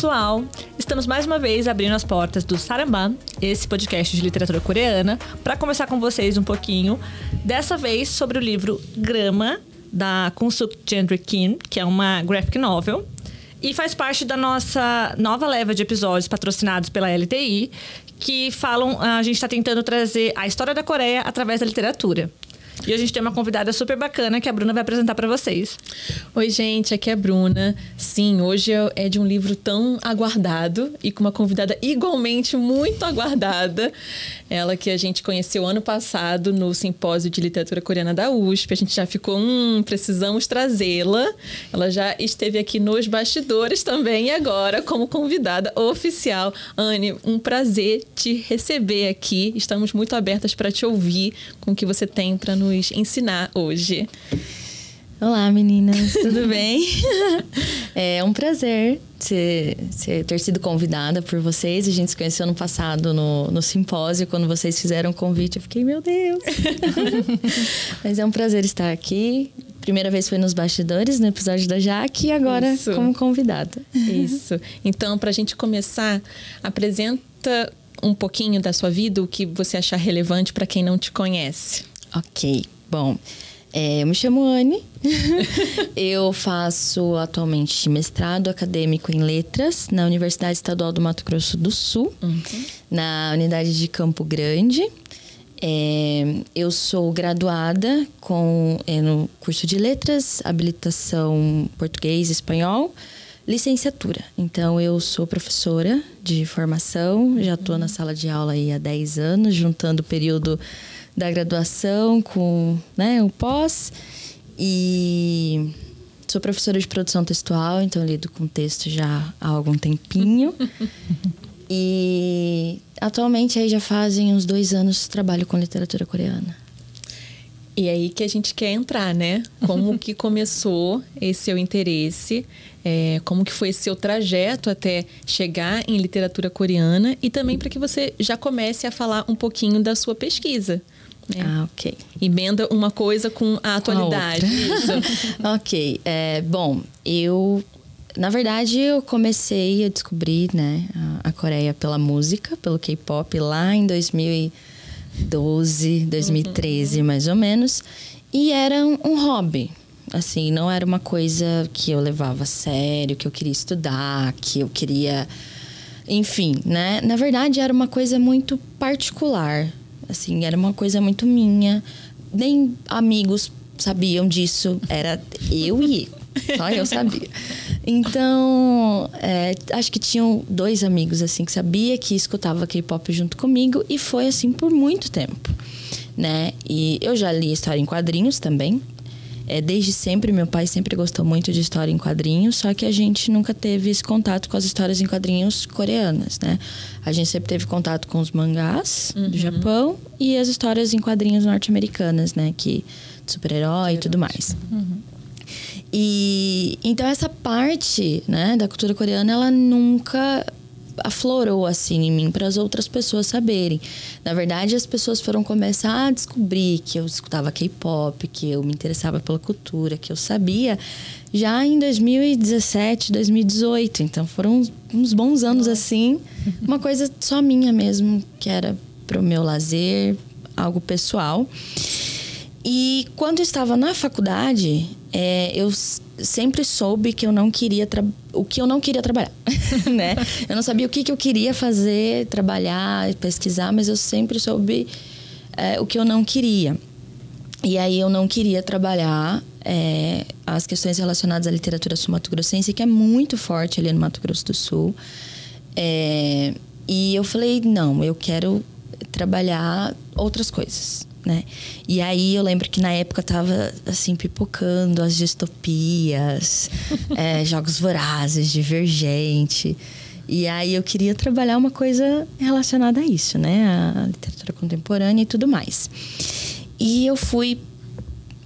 pessoal! Estamos mais uma vez abrindo as portas do Saramban, esse podcast de literatura coreana, para conversar com vocês um pouquinho, dessa vez sobre o livro Grama, da Kunsuk Chandra Kim, que é uma graphic novel, e faz parte da nossa nova leva de episódios patrocinados pela LTI, que falam, a gente está tentando trazer a história da Coreia através da literatura. E hoje a gente tem uma convidada super bacana que a Bruna vai apresentar para vocês. Oi, gente, aqui é a Bruna. Sim, hoje é de um livro tão aguardado e com uma convidada igualmente muito aguardada. Ela que a gente conheceu ano passado no Simpósio de Literatura Coreana da USP. A gente já ficou, precisamos trazê-la. Ela já esteve aqui nos bastidores também e agora como convidada oficial. Anne, um prazer te receber aqui. Estamos muito abertas para te ouvir com o que você tem para nos ensinar hoje. Olá, meninas, tudo bem? É um prazer ter sido convidada por vocês. A gente se conheceu no passado no simpósio, quando vocês fizeram o convite. Eu fiquei, meu Deus! Mas é um prazer estar aqui. Primeira vez foi nos bastidores, no episódio da Jaque, e agora como convidada. Isso. Então, para a gente começar, apresenta um pouquinho da sua vida, o que você achar relevante para quem não te conhece. Ok, bom, eu me chamo Anne, eu faço atualmente mestrado acadêmico em letras na Universidade Estadual do Mato Grosso do Sul, na unidade de Campo Grande. Eu sou graduada no curso de letras, habilitação português e espanhol, licenciatura. Então, eu sou professora de formação, já estou na sala de aula aí há 10 anos, juntando o período da graduação com o pós. E sou professora de produção textual, então eu lido com texto já há algum tempinho. E atualmente aí já fazem uns 2 anos que trabalho com literatura coreana. E aí que a gente quer entrar, né? Como que começou esse seu interesse, como que foi esse seu trajeto até chegar em literatura coreana e também para que você já comece a falar um pouquinho da sua pesquisa. Ok. Emenda uma coisa com a atualidade. Ok. Bom, na verdade, eu comecei a descobrir, a Coreia pela música, pelo K-pop, lá em 2012, 2013, mais ou menos. E era um hobby. Assim, não era uma coisa que eu levava a sério, que eu queria estudar, que eu queria... Enfim, né? Na verdade, era uma coisa muito particular. Assim, era uma coisa muito minha. Nem amigos sabiam disso. Era eu e só eu sabia. Então, acho que tinham 2 amigos, assim, que sabia que escutava K-pop junto comigo. E foi assim por muito tempo, né? E eu já li história em quadrinhos também. Desde sempre, meu pai sempre gostou muito de história em quadrinhos, só que a gente nunca teve esse contato com as histórias em quadrinhos coreanas, né? A gente sempre teve contato com os mangás do Japão e as histórias em quadrinhos norte-americanas, né? De super-herói e tudo mais. E então essa parte, né, da cultura coreana, ela nunca aflorou assim em mim para as outras pessoas saberem. Na verdade, as pessoas foram começar a descobrir que eu escutava K-pop, que eu me interessava pela cultura, que eu sabia já em 2017, 2018. Então foram uns bons anos assim, uma coisa só minha mesmo, que era pro meu lazer, algo pessoal. E quando eu estava na faculdade, eu sempre soube que eu não queria o que eu não queria trabalhar, né? Eu não sabia o que eu queria fazer, trabalhar, pesquisar, mas eu sempre soube o que eu não queria. E aí eu não queria trabalhar as questões relacionadas à literatura sul-mato-grossense, que é muito forte ali no Mato Grosso do Sul. E eu falei, não, eu quero trabalhar outras coisas, né? E aí eu lembro que na época tava assim pipocando as distopias, Jogos Vorazes, Divergente. E aí eu queria trabalhar uma coisa relacionada a isso, né? A literatura contemporânea e tudo mais. E eu fui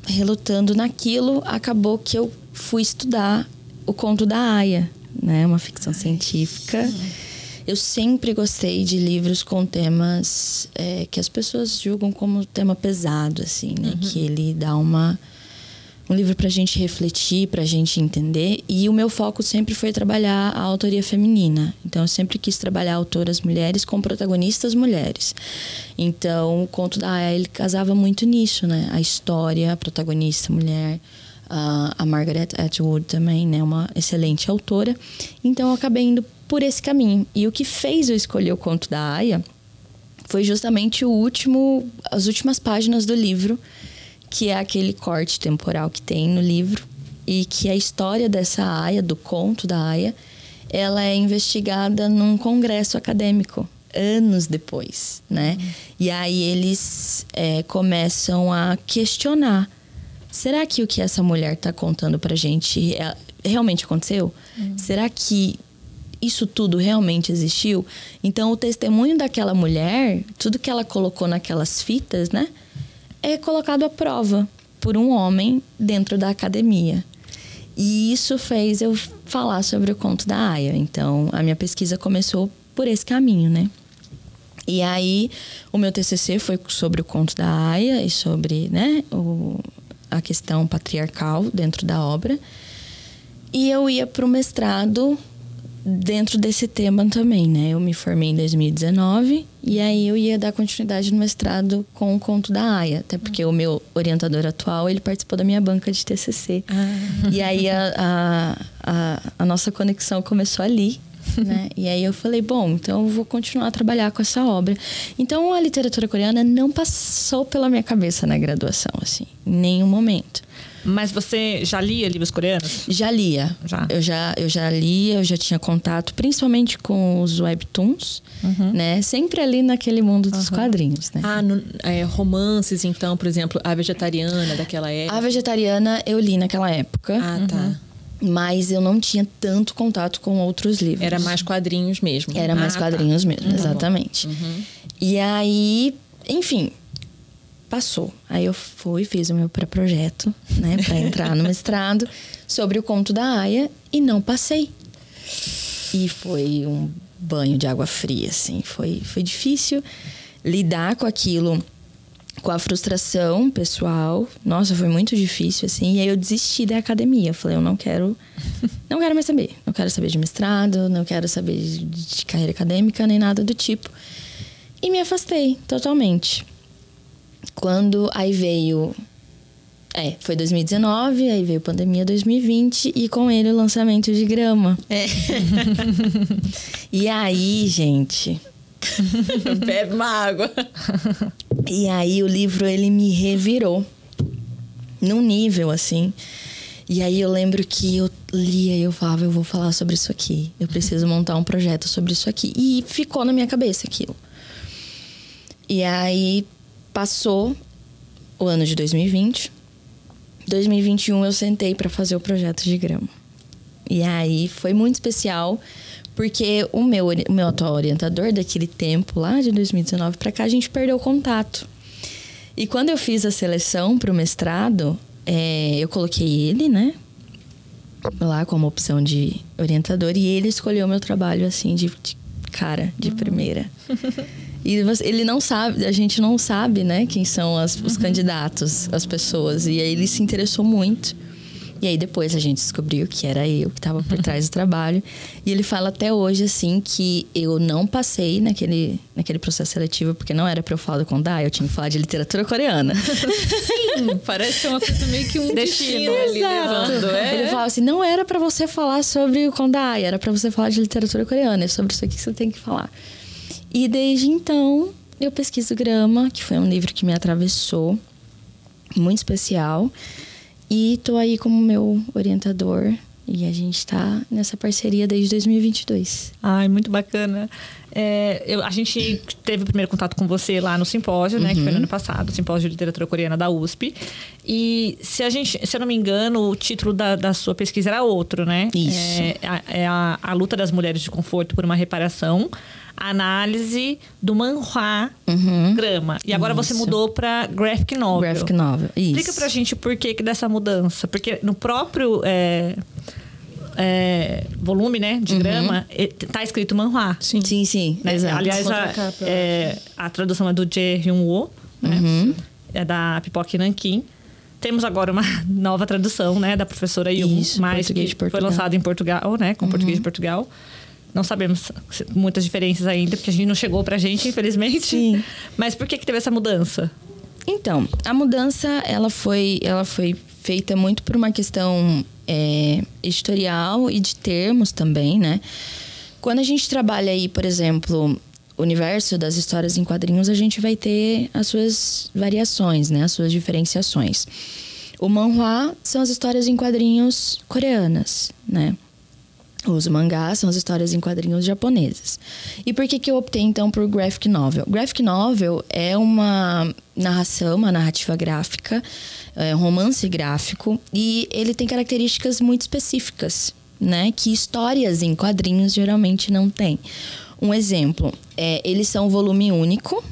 relutando naquilo, acabou que eu fui estudar o Conto da Aia, né? Uma ficção científica. Sim. Eu sempre gostei de livros com temas que as pessoas julgam como tema pesado, assim, né? Que ele dá uma um livro pra gente refletir, pra gente entender. E o meu foco sempre foi trabalhar a autoria feminina. Então, eu sempre quis trabalhar autoras mulheres com protagonistas mulheres. Então, o Conto da Aya, ele casava muito nisso, né? A história, a protagonista mulher. A Margaret Atwood também, né? Uma excelente autora. Então, eu acabei indo por esse caminho. E o que fez eu escolher o Conto da Aya foi justamente as últimas páginas do livro, que é aquele corte temporal que tem no livro, e que a história dessa Aya, do Conto da Aya, ela é investigada num congresso acadêmico, anos depois, né? E aí eles começam a questionar: será que o que essa mulher está contando pra gente realmente aconteceu? Será que isso tudo realmente existiu? Então, o testemunho daquela mulher, tudo que ela colocou naquelas fitas, né, é colocado à prova por um homem dentro da academia. E isso fez eu falar sobre o Conto da Aya. Então, a minha pesquisa começou por esse caminho, né? E aí, o meu TCC foi sobre o Conto da Aya e sobre, né, a questão patriarcal dentro da obra. E eu ia para o mestrado dentro desse tema também, né? Eu me formei em 2019 e aí eu ia dar continuidade no mestrado com o Conto da Aya. Até porque o meu orientador atual, ele participou da minha banca de TCC. E aí a nossa conexão começou ali, né? E aí eu falei, bom, então eu vou continuar a trabalhar com essa obra. Então a literatura coreana não passou pela minha cabeça na graduação, assim, em nenhum momento. Mas você já lia livros coreanos? Já lia. Eu já lia, eu já tinha contato, principalmente com os webtoons, né? Sempre ali naquele mundo dos quadrinhos, né? Romances, então, por exemplo, A Vegetariana, daquela época. A Vegetariana eu li naquela época. Tá. Mas eu não tinha tanto contato com outros livros. Era mais quadrinhos mesmo. Era mais quadrinhos mesmo, exatamente. E aí, enfim, passou. Aí eu fiz o meu pré-projeto, né, para entrar no mestrado sobre o Conto da Aya e não passei. E foi um banho de água fria, assim. Foi difícil lidar com aquilo, com a frustração pessoal. Nossa, foi muito difícil, assim. E aí eu desisti da academia. Eu falei, eu não quero mais saber. Não quero saber de mestrado, não quero saber de carreira acadêmica, nem nada do tipo. E me afastei totalmente. Quando aí veio... foi 2019, aí veio pandemia 2020 e com ele o lançamento de Grama. E aí, gente... Bebe uma água. E aí o livro, ele me revirou. Num nível, assim. E aí eu lembro que eu lia e eu falava, eu vou falar sobre isso aqui. Eu preciso montar um projeto sobre isso aqui. E ficou na minha cabeça aquilo. E aí... Passou o ano de 2020. 2021 eu sentei para fazer o projeto de Grama. E aí foi muito especial, porque o meu atual orientador daquele tempo, lá de 2019 para cá, a gente perdeu o contato. E quando eu fiz a seleção para o mestrado, eu coloquei ele, né, lá como opção de orientador, e ele escolheu o meu trabalho, assim, de primeira. E ele não sabe, a gente não sabe, né, quem são os candidatos, as pessoas. E aí ele se interessou muito. E aí depois a gente descobriu que era eu que estava por trás do trabalho. E ele fala até hoje, assim, que eu não passei naquele processo seletivo, porque não era pra eu falar do Conto da Aya, eu tinha que falar de literatura coreana. Sim, parece ser uma coisa meio que um destino ali levando. Ele falava assim, não era pra você falar sobre o Conto da Aya, era pra você falar de literatura coreana, é sobre isso aqui que você tem que falar. E desde então, eu pesquiso Grama, que foi um livro que me atravessou, muito especial. E tô aí como meu orientador. E a gente tá nessa parceria desde 2022. Ai, muito bacana. A gente teve o primeiro contato com você lá no simpósio, né? Que foi no ano passado, o simpósio de literatura coreana da USP. E se eu não me engano, o título da sua pesquisa era outro, né? Isso. A luta das mulheres de conforto por uma reparação. A análise do manhwa Grama. E agora você mudou para graphic novel. Graphic novel, isso. Explica pra gente por que dessa mudança. Porque no próprio volume, né, de Grama, tá escrito manhwa. Sim, Né? exato. Aliás, a tradução é do Jae Hyun-woo, né? É da Pipoca e Nanquim. Temos agora uma nova tradução, né, da professora Yum, mas que foi lançada em Portugal, né, com português de Portugal. Não sabemos muitas diferenças ainda, porque a gente não chegou pra gente, infelizmente. Sim. Mas por que teve essa mudança? Então, a mudança, ela foi feita muito por uma questão editorial e de termos também, né? Quando a gente trabalha aí, por exemplo, o universo das histórias em quadrinhos, a gente vai ter as suas variações, né? As suas diferenciações. O manhwa são as histórias em quadrinhos coreanas, né? Os mangás são as histórias em quadrinhos japonesas. E por que eu optei, então, por graphic novel? Graphic novel é uma narração, uma narrativa gráfica, um romance gráfico, e ele tem características muito específicas, né? Que histórias em quadrinhos geralmente não têm. Um exemplo, eles são volume único.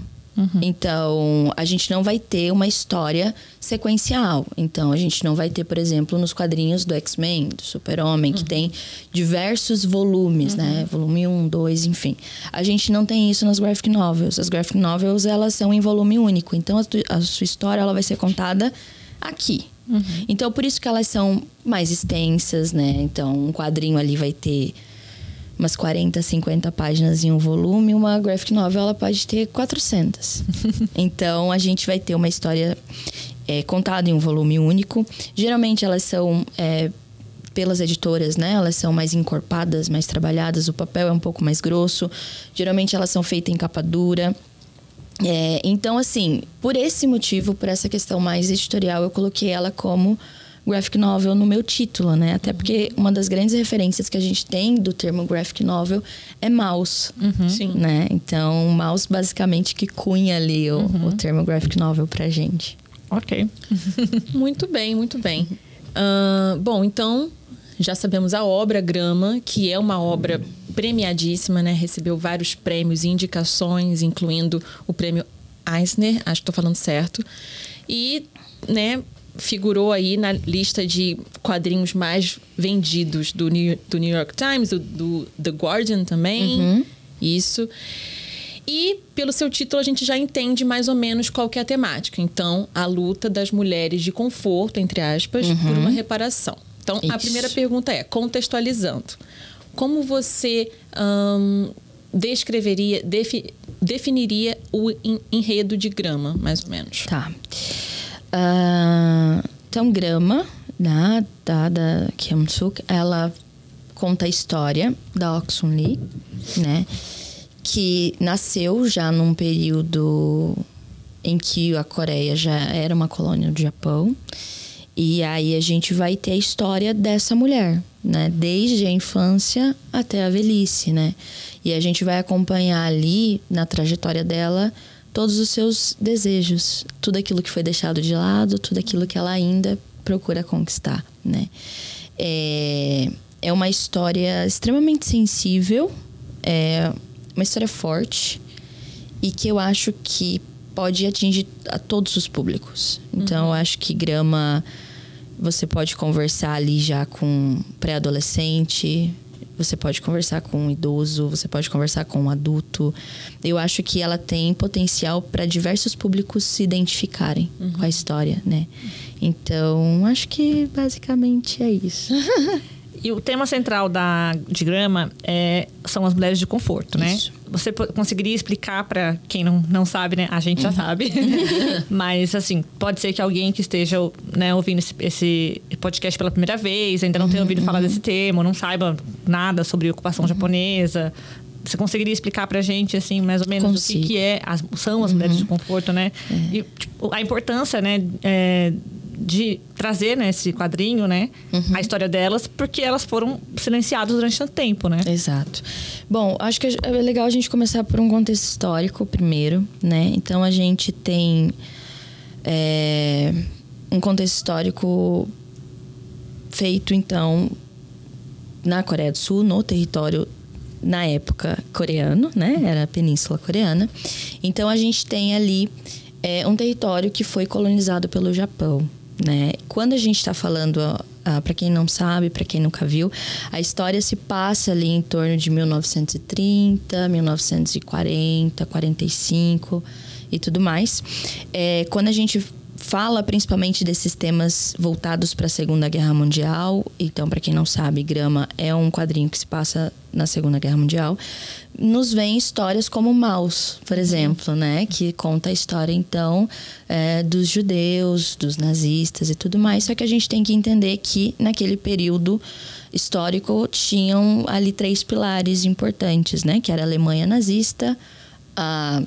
Então, a gente não vai ter uma história sequencial. Então, a gente não vai ter, por exemplo, nos quadrinhos do X-Men, do Super-Homem, que tem diversos volumes, né? Volume 1, 2, enfim. A gente não tem isso nas graphic novels. As graphic novels, elas são em volume único. Então, a sua história, ela vai ser contada aqui. Então, por isso que elas são mais extensas, né? Então, um quadrinho ali vai ter umas 40, 50 páginas em um volume, uma graphic novel ela pode ter 400. Então, a gente vai ter uma história contada em um volume único. Geralmente, elas são, pelas editoras, né? Elas são mais encorpadas, mais trabalhadas. O papel é um pouco mais grosso. Geralmente, elas são feitas em capa dura. Então, assim, por esse motivo, por essa questão mais editorial, eu coloquei ela como graphic novel no meu título, né? Até porque uma das grandes referências que a gente tem do termo graphic novel é Maus, né? Então, Maus basicamente que cunha ali o termo graphic novel pra gente. Ok. Muito bem, muito bem. Bom, então, já sabemos a obra Grama, que é uma obra premiadíssima, né? Recebeu vários prêmios e indicações, incluindo o prêmio Eisner, acho que estou falando certo. E, né, figurou aí na lista de quadrinhos mais vendidos do New York Times, do The Guardian também. Isso. E pelo seu título a gente já entende mais ou menos qual que é a temática. Então, a luta das mulheres de conforto, entre aspas, por uma reparação. Então, a primeira pergunta é, contextualizando, como você definiria o enredo de Grama, mais ou menos? Tá. Então, Grama, da Kim Suk, ela conta a história da Ok Sun Lee, né? Que nasceu já num período em que a Coreia já era uma colônia do Japão. E aí a gente vai ter a história dessa mulher, né? Desde a infância até a velhice, né? E a gente vai acompanhar ali, na trajetória dela, todos os seus desejos, tudo aquilo que foi deixado de lado, tudo aquilo que ela ainda procura conquistar, né? É uma história extremamente sensível, é uma história forte e que eu acho que pode atingir a todos os públicos. Então, eu acho que Grama, você pode conversar ali já com pré-adolescente, você pode conversar com um idoso, você pode conversar com um adulto. Eu acho que ela tem potencial para diversos públicos se identificarem com a história, né? Então, acho que basicamente é isso. E o tema central de Grama são as mulheres de conforto, né? Isso. Você conseguiria explicar para quem não sabe, né? A gente já sabe. Mas, assim, pode ser que alguém que esteja, né, ouvindo esse podcast pela primeira vez, ainda não tenha ouvido falar desse tema, ou não saiba nada sobre ocupação japonesa. Você conseguiria explicar pra gente, assim, mais ou menos o que são as mulheres de conforto, né? E tipo, a importância, né? De trazer, né, esse quadrinho, né, a história delas, porque elas foram silenciadas durante tanto tempo, né? Exato. Bom, acho que é legal a gente começar por um contexto histórico primeiro, né? Então, a gente tem um contexto histórico feito, então, na Coreia do Sul, no território, na época, coreano, né? Era a Península Coreana. Então, a gente tem ali um território que foi colonizado pelo Japão, né? Quando a gente está falando, para quem não sabe, para quem nunca viu, a história se passa ali em torno de 1930, 1940, 45 e tudo mais. Quando a gente fala principalmente desses temas voltados para a Segunda Guerra Mundial. Então, para quem não sabe, Grama é um quadrinho que se passa na Segunda Guerra Mundial. Nos vem histórias como Maus, por exemplo, né? Que conta a história, então, dos judeus, dos nazistas e tudo mais. Só que a gente tem que entender que, naquele período histórico, tinham ali 3 pilares importantes, né? Que era a Alemanha nazista, a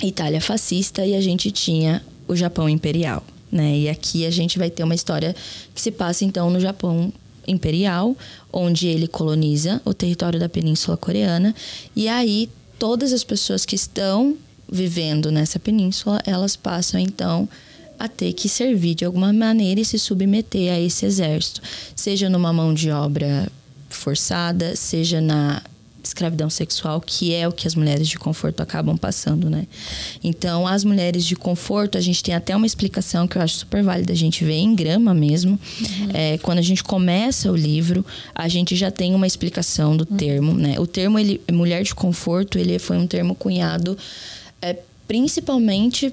Itália fascista e a gente tinha o Japão imperial, né? E aqui a gente vai ter uma história que se passa, então, no Japão imperial, onde ele coloniza o território da Península Coreana. E aí, todas as pessoas que estão vivendo nessa península, elas passam, então, a ter que servir de alguma maneira e se submeter a esse exército. Seja numa mão de obra forçada, seja na escravidão sexual, que é o que as mulheres de conforto acabam passando, né? Então, as mulheres de conforto, a gente tem até uma explicação que eu acho super válida a gente ver em Grama mesmo. Quando a gente começa o livro, a gente já tem uma explicação do termo, né? O termo, mulher de conforto, ele foi um termo cunhado principalmente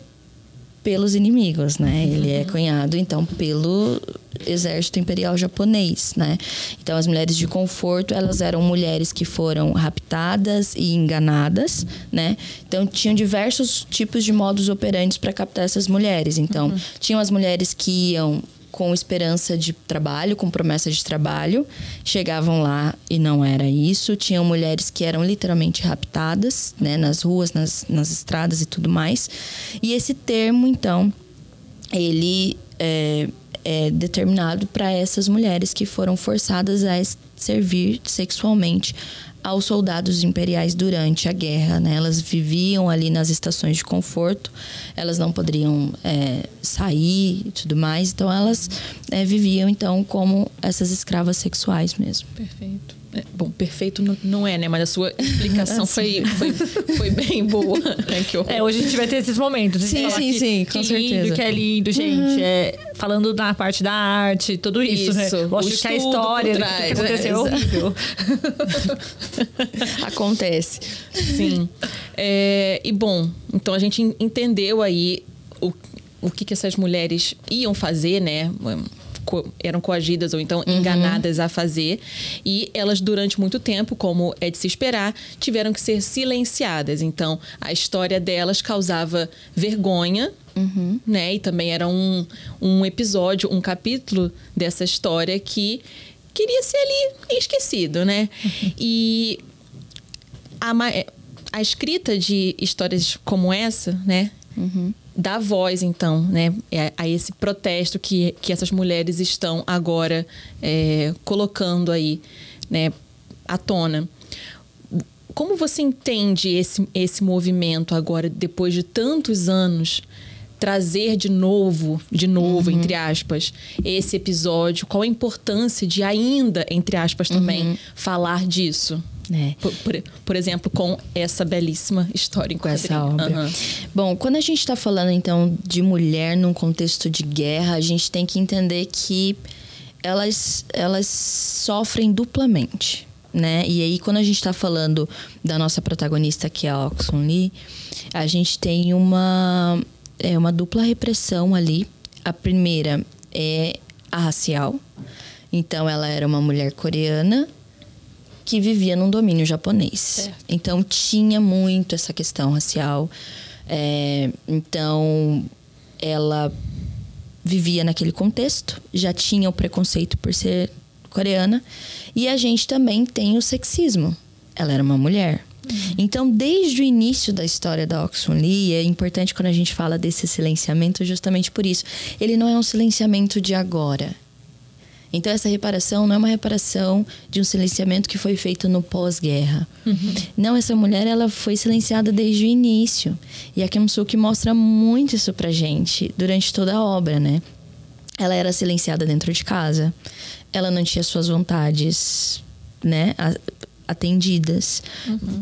pelos inimigos, né? Ele é cunhado, então, pelo exército imperial japonês, né? Então, as mulheres de conforto, elas eram mulheres que foram raptadas e enganadas, né? Então, tinham diversos tipos de modus operandi para captar essas mulheres. Então, tinham as mulheres que iam com esperança de trabalho, com promessa de trabalho, chegavam lá e não era isso. Tinham mulheres que eram literalmente raptadas, né, nas ruas, nas estradas e tudo mais. E esse termo, então, ele é determinado para essas mulheres que foram forçadas a servir sexualmente aos soldados imperiais durante a guerra, né? Elas viviam ali nas estações de conforto, elas não poderiam sair e tudo mais, então elas viviam então como essas escravas sexuais mesmo. Perfeito. Bom, perfeito não é, né? Mas a sua explicação foi bem boa. Hoje a gente vai ter esses momentos. Sim, com certeza. Que é lindo, gente. Falando da parte da arte, tudo isso, né? Mostra que a história, o que aconteceu é horrível. Acontece. Sim. E bom, então a gente entendeu aí o que essas mulheres iam fazer, né? Eram coagidas ou então enganadas a fazer. E elas, durante muito tempo, como é de se esperar, tiveram que ser silenciadas. Então, a história delas causava vergonha, né? E também era um episódio, um capítulo dessa história que queria ser ali esquecido, né? E a escrita de histórias como essa, né? Dá voz, então, né, a esse protesto que essas mulheres estão agora colocando aí, né, à tona. Como você entende esse movimento agora, depois de tantos anos, trazer de novo, entre aspas, esse episódio? Qual a importância de ainda, entre aspas, também falar disso? Por exemplo, com essa belíssima história em com essa obra. Bom, quando a gente está falando, então, de mulher num contexto de guerra, a gente tem que entender que elas sofrem duplamente, né? E aí, quando a gente está falando da nossa protagonista, que é a Ok Sun-lee, a gente tem uma dupla repressão ali. A primeira é a racial. Então, ela era uma mulher coreana que vivia num domínio japonês. Certo. Então, tinha muito essa questão racial. Então, ela vivia naquele contexto, já tinha o preconceito por ser coreana. E a gente também tem o sexismo. Ela era uma mulher. Então, desde o início da história da Ok Sun-lee, é importante quando a gente fala desse silenciamento justamente por isso. Ele não é um silenciamento de agora. Então, essa reparação não é uma reparação de um silenciamento que foi feito no pós-guerra. Não, essa mulher, ela foi silenciada desde o início. E a Kim Suk mostra muito isso pra gente durante toda a obra, né? Ela era silenciada dentro de casa. Ela não tinha suas vontades, né, atendidas.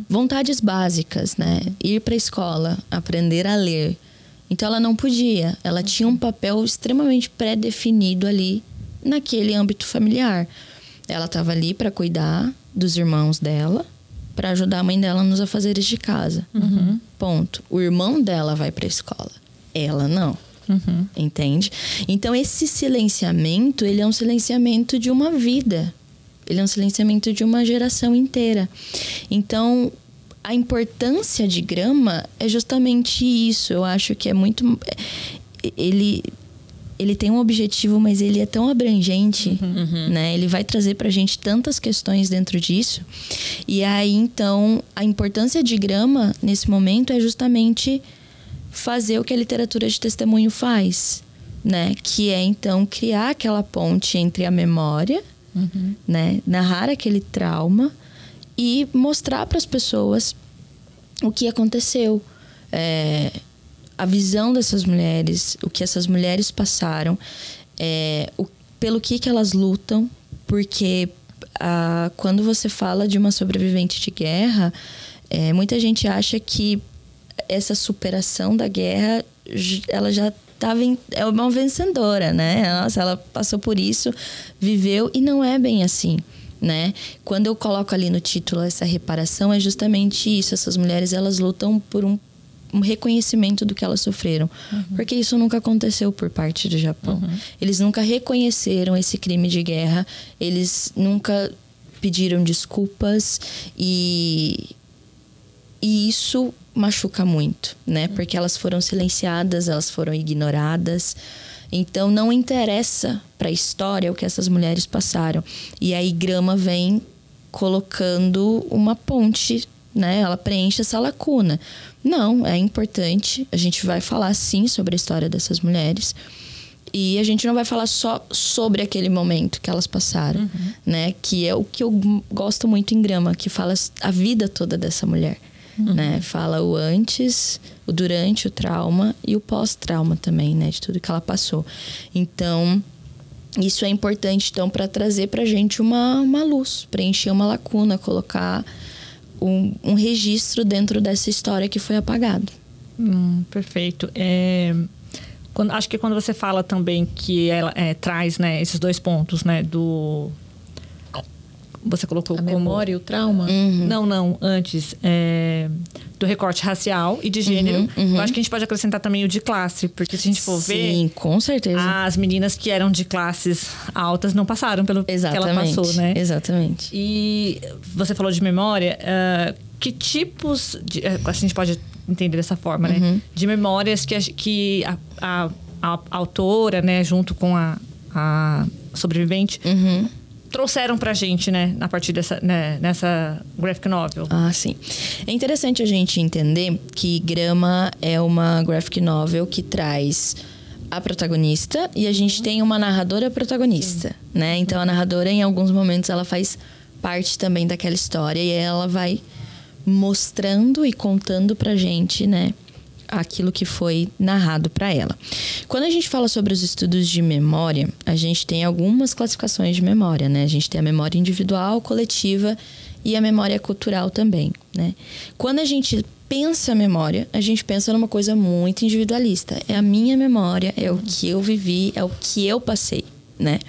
Vontades básicas, né? Ir pra escola, aprender a ler. Então, ela não podia. Ela tinha um papel extremamente pré-definido ali naquele âmbito familiar. Ela estava ali para cuidar dos irmãos dela, para ajudar a mãe dela nos afazeres de casa. Ponto. O irmão dela vai para a escola. Ela não. Entende? Então, esse silenciamento, ele é um silenciamento de uma vida. Ele é um silenciamento de uma geração inteira. Então, a importância de Grama é justamente isso. Eu acho que é muito... Ele tem um objetivo, mas ele é tão abrangente, né? Ele vai trazer pra gente tantas questões dentro disso. E aí, então, a importância de Grama, nesse momento, é justamente fazer o que a literatura de testemunho faz, né? Que é, então, criar aquela ponte entre a memória, né? Narrar aquele trauma e mostrar para as pessoas o que aconteceu. A visão dessas mulheres, o que essas mulheres passaram, pelo que elas lutam, porque quando você fala de uma sobrevivente de guerra, muita gente acha que essa superação da guerra, ela já é uma vencedora, né? Nossa, ela passou por isso, viveu, e não é bem assim, né? Quando eu coloco ali no título essa reparação, é justamente isso. Essas mulheres, elas lutam por um reconhecimento do que elas sofreram. Porque isso nunca aconteceu por parte do Japão. Eles nunca reconheceram esse crime de guerra. Eles nunca pediram desculpas. E isso machuca muito, né? Porque elas foram silenciadas, elas foram ignoradas. Então, não interessa para a história o que essas mulheres passaram. E aí, Grama vem colocando uma ponte, né? Ela preenche essa lacuna. Não, é importante. A gente vai falar, sim, sobre a história dessas mulheres. E a gente não vai falar só sobre aquele momento que elas passaram, né? Que é o que eu gosto muito em Grama, que fala a vida toda dessa mulher. Né? Fala o antes, o durante o trauma e o pós-trauma também, né? De tudo que ela passou. Então, isso é importante, então, para trazer pra gente uma luz, preencher uma lacuna, colocar um registro dentro dessa história que foi apagado. Perfeito. Acho que quando você fala também que ela traz, né, esses dois pontos, né, você colocou a como... memória e o trauma? Não, antes. Do recorte racial e de gênero. Eu acho que a gente pode acrescentar também o de classe, porque se a gente for ver... Sim, com certeza. As meninas que eram de classes altas não passaram pelo que ela passou, né? Exatamente. E você falou de memória. Que tipos... a gente pode entender dessa forma, né? De memórias que a autora, né, junto com a sobrevivente... trouxeram pra gente, né, a partir nessa graphic novel. Ah, sim. É interessante a gente entender que Grama é uma graphic novel que traz a protagonista e a gente tem uma narradora protagonista, né? Então, a narradora, em alguns momentos, ela faz parte também daquela história e ela vai mostrando e contando pra gente, né, aquilo que foi narrado para ela. Quando a gente fala sobre os estudos de memória, a gente tem algumas classificações de memória, né? A gente tem a memória individual, coletiva e a memória cultural também, né? Quando a gente pensa memória, a gente pensa numa coisa muito individualista. É a minha memória, é o que eu vivi, é o que eu passei, né?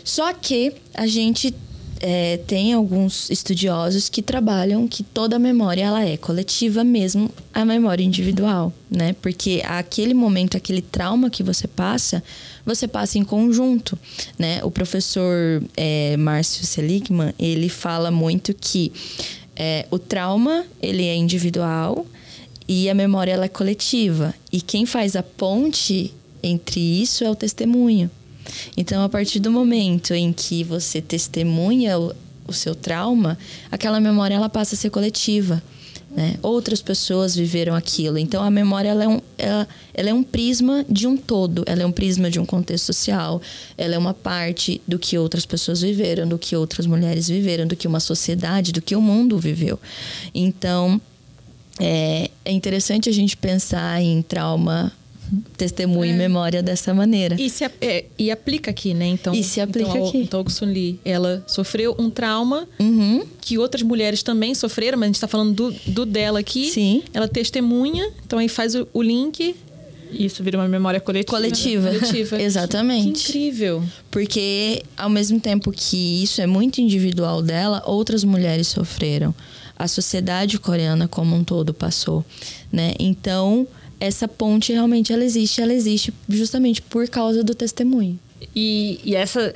Só que a gente tem alguns estudiosos que trabalham que toda a memória ela é coletiva, mesmo a memória individual, né? Porque aquele momento, aquele trauma que você passa em conjunto, né? O professor Márcio Seligman, ele fala muito que o trauma, ele é individual e a memória, ela é coletiva. E quem faz a ponte entre isso é o testemunho. Então, a partir do momento em que você testemunha o seu trauma, aquela memória, ela passa a ser coletiva, né? Outras pessoas viveram aquilo. Então, a memória, ela é um prisma de um todo. Ela é um prisma de um contexto social. Ela é uma parte do que outras pessoas viveram, do que outras mulheres viveram, do que uma sociedade, do que o mundo viveu. Então, é interessante a gente pensar em trauma, testemunho e memória dessa maneira. E aplica aqui, né? Então, e se aplica aqui. Então, Sun Lee, ela sofreu um trauma que outras mulheres também sofreram, mas a gente tá falando do dela aqui. Sim. Ela testemunha, então aí faz o link. Isso vira uma memória coletiva. Exatamente. Que incrível. Porque, ao mesmo tempo que isso é muito individual dela, outras mulheres sofreram a sociedade coreana como um todo passou, né? Então, essa ponte realmente ela existe justamente por causa do testemunho. E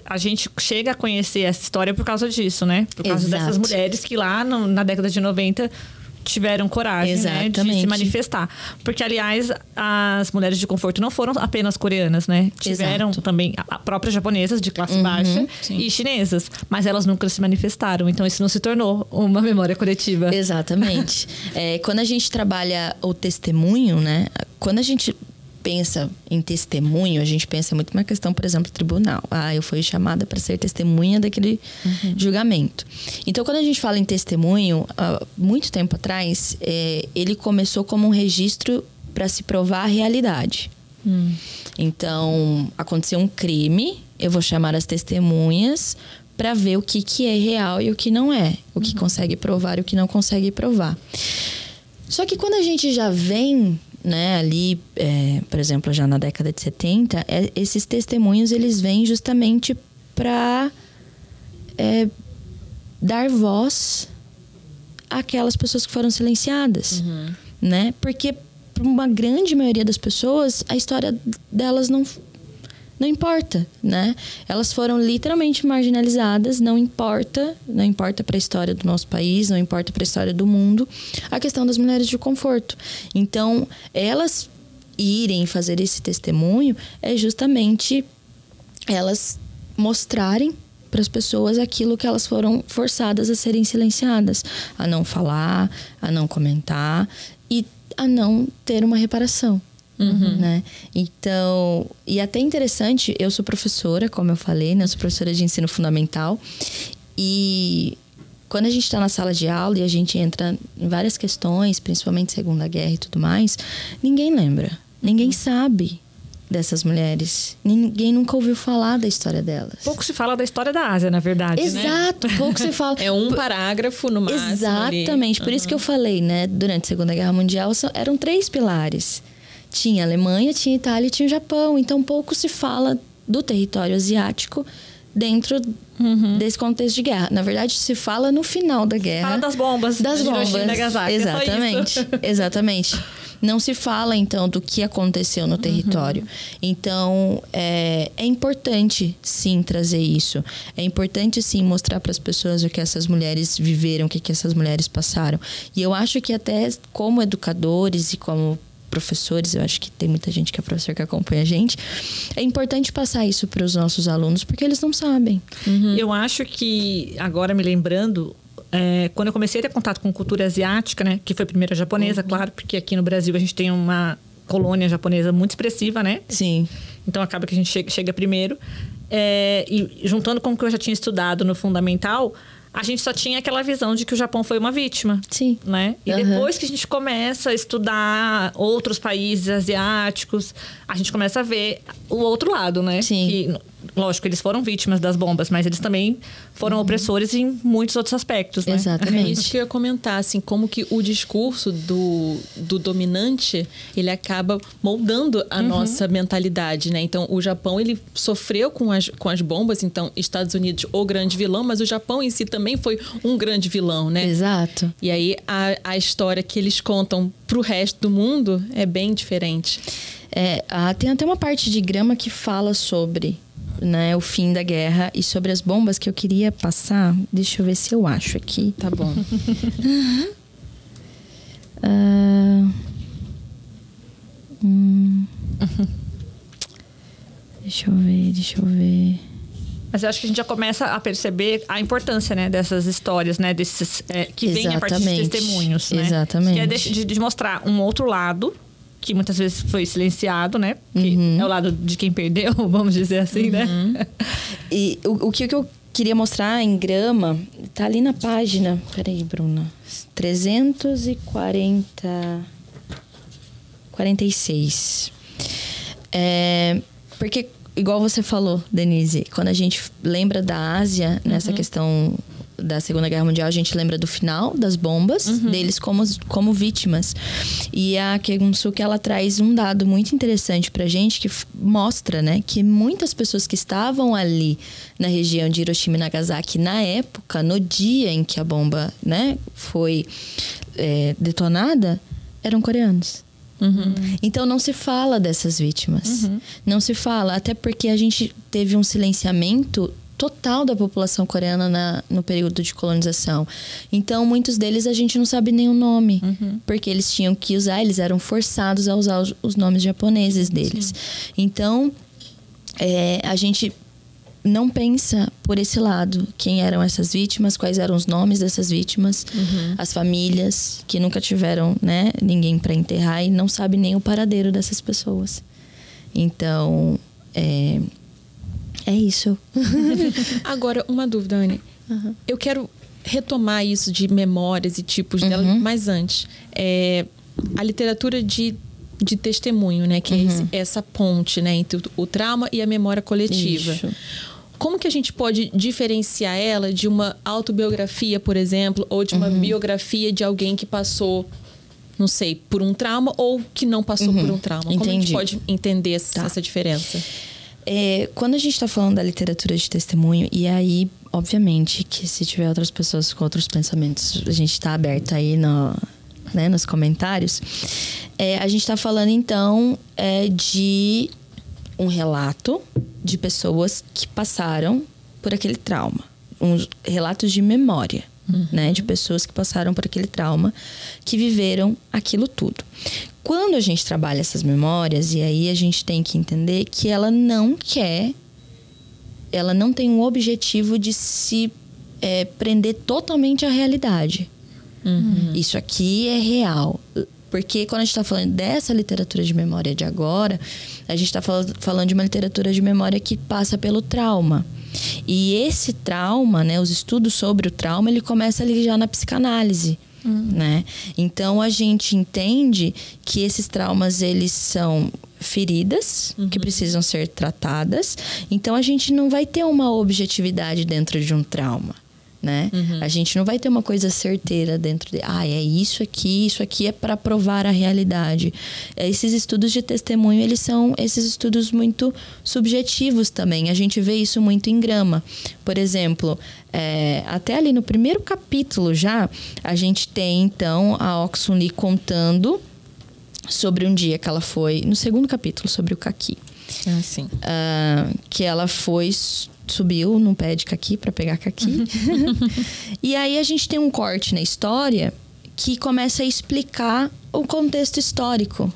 a gente chega a conhecer essa história por causa disso, né? Por causa dessas mulheres que lá na década de 90 tiveram coragem, né, de se manifestar. Porque, aliás, as mulheres de conforto não foram apenas coreanas, né? Tiveram também próprias japonesas de classe baixa e chinesas. Mas elas nunca se manifestaram. Então, isso não se tornou uma memória coletiva. Exatamente. Quando a gente trabalha o testemunho, né? Quando a gente pensa em testemunho, a gente pensa muito na questão, por exemplo, tribunal. Eu fui chamada para ser testemunha daquele julgamento. Então, quando a gente fala em testemunho, muito tempo atrás, ele começou como um registro para se provar a realidade. Então, aconteceu um crime, eu vou chamar as testemunhas para ver o que é real e o que não é. O que consegue provar e o que não consegue provar. Só que quando a gente já vem, né, ali, por exemplo, já na década de 70, esses testemunhos, eles vêm justamente para dar voz àquelas pessoas que foram silenciadas, né? Porque para uma grande maioria das pessoas, a história delas não importa, né? Elas foram literalmente marginalizadas, não importa para a história do nosso país, não importa para a história do mundo, a questão das mulheres de conforto. Então, elas irem fazer esse testemunho é justamente elas mostrarem para as pessoas aquilo que elas foram forçadas a serem silenciadas, a não falar, a não comentar e a não ter uma reparação. Né? Então, e até interessante, eu sou professora, como eu falei, né? Eu sou professora de ensino fundamental. E quando a gente está na sala de aula e a gente entra em várias questões, principalmente Segunda Guerra e tudo mais, ninguém lembra, ninguém sabe dessas mulheres. Ninguém nunca ouviu falar da história delas. Pouco se fala da história da Ásia, na verdade, Exato, né? Pouco se fala. É um parágrafo no máximo. Exatamente, por isso que eu falei, né? Durante a Segunda Guerra Mundial, eram 3 pilares. Tinha a Alemanha, tinha a Itália e tinha o Japão. Então, pouco se fala do território asiático dentro desse contexto de guerra. Na verdade, se fala no final da guerra. Fala das bombas. Das bombas. Hiroshima e Nagasaki. Exatamente. Exatamente. Não se fala, então, do que aconteceu no território. Então, é importante, sim, trazer isso. É importante, sim, mostrar para as pessoas o que essas mulheres viveram, o que essas mulheres passaram. E eu acho que até como educadores e como professores, eu acho que tem muita gente que é professor que acompanha a gente, é importante passar isso para os nossos alunos, porque eles não sabem. Eu acho que, agora me lembrando, quando eu comecei a ter contato com cultura asiática, né, que foi primeiro a japonesa, claro, porque aqui no Brasil a gente tem uma colônia japonesa muito expressiva, né? Sim. Então acaba que a gente chega primeiro. E juntando com o que eu já tinha estudado no fundamental, a gente só tinha aquela visão de que o Japão foi uma vítima. Sim. Né? E depois que a gente começa a estudar outros países asiáticos, a gente começa a ver o outro lado, né? Sim. Que, lógico, eles foram vítimas das bombas, mas eles também foram opressores em muitos outros aspectos, né? Exatamente. É isso que eu ia comentar, assim, como que o discurso do dominante, ele acaba moldando a nossa mentalidade, né? Então, o Japão, ele sofreu com as bombas, então, Estados Unidos, o grande vilão, mas o Japão em si também foi um grande vilão, né? Exato. E aí, a história que eles contam pro resto do mundo é bem diferente. Tem até uma parte de Grama que fala sobre, né, o fim da guerra e sobre as bombas que eu queria passar. Deixa eu ver se eu acho aqui. Tá bom. Deixa eu ver. Mas eu acho que a gente já começa a perceber a importância, né, dessas histórias, né, desses que vem a partir de testemunhos, né? Exatamente. Que é de mostrar um outro lado, que muitas vezes foi silenciado, né? Que é o lado de quem perdeu, vamos dizer assim, né? E o que eu queria mostrar em Grama tá ali na página. Peraí, Bruna. 346. Porque, igual você falou, Denise, quando a gente lembra da Ásia, nessa questão da Segunda Guerra Mundial, a gente lembra do final das bombas, deles como vítimas. E a Kegun-Suk, ela traz um dado muito interessante pra gente, que mostra, né, que muitas pessoas que estavam ali na região de Hiroshima e Nagasaki, na época, no dia em que a bomba, né, foi detonada, eram coreanos. Então não se fala dessas vítimas. Não se fala, até porque a gente teve um silenciamento total da população coreana no período de colonização. Então muitos deles a gente não sabe nem o nome, porque eles tinham que usar, eles eram forçados a usar os nomes japoneses deles. Então a gente não pensa por esse lado quem eram essas vítimas, quais eram os nomes dessas vítimas, as famílias que nunca tiveram, né, ninguém para enterrar e não sabe nem o paradeiro dessas pessoas. Então é isso. Agora, uma dúvida, Anne. Eu quero retomar isso de memórias e tipos dela, mas antes. A literatura de testemunho, né? Que é essa ponte, né, entre o trauma e a memória coletiva. Isso. Como que a gente pode diferenciar ela de uma autobiografia, por exemplo, ou de uma biografia de alguém que passou, não sei, por um trauma ou que não passou por um trauma? Como a gente pode entender essa diferença? Quando a gente está falando da literatura de testemunho, e aí, obviamente, que se tiver outras pessoas com outros pensamentos, a gente está aberto aí nos comentários. A gente está falando, então, de um relato de pessoas que passaram por aquele trauma. Uns relatos de memória, né? De pessoas que passaram por aquele trauma, que viveram aquilo tudo. Quando a gente trabalha essas memórias, e aí a gente tem que entender que ela não tem um objetivo de se prender totalmente à realidade. Isso aqui é real. Porque quando a gente está falando dessa literatura de memória de agora, a gente está falando de uma literatura de memória que passa pelo trauma. E esse trauma, né, os estudos sobre o trauma, ele começa ali já na psicanálise. Né? Então a gente entende que esses traumas, eles são feridas que precisam ser tratadas. Então a gente não vai ter uma objetividade dentro de um trauma, né? A gente não vai ter uma coisa certeira dentro de... é isso aqui é para provar a realidade. Esses estudos de testemunho, eles são esses estudos muito subjetivos também. A gente vê isso muito em Grama. Por exemplo, até ali no primeiro capítulo já, a gente tem, então, a Ok Sun-lee contando sobre um dia que ela foi... No segundo capítulo, sobre o caqui. Sim. Que ela subiu num pé de caqui para pegar caqui. E aí a gente tem um corte na história que começa a explicar o contexto histórico.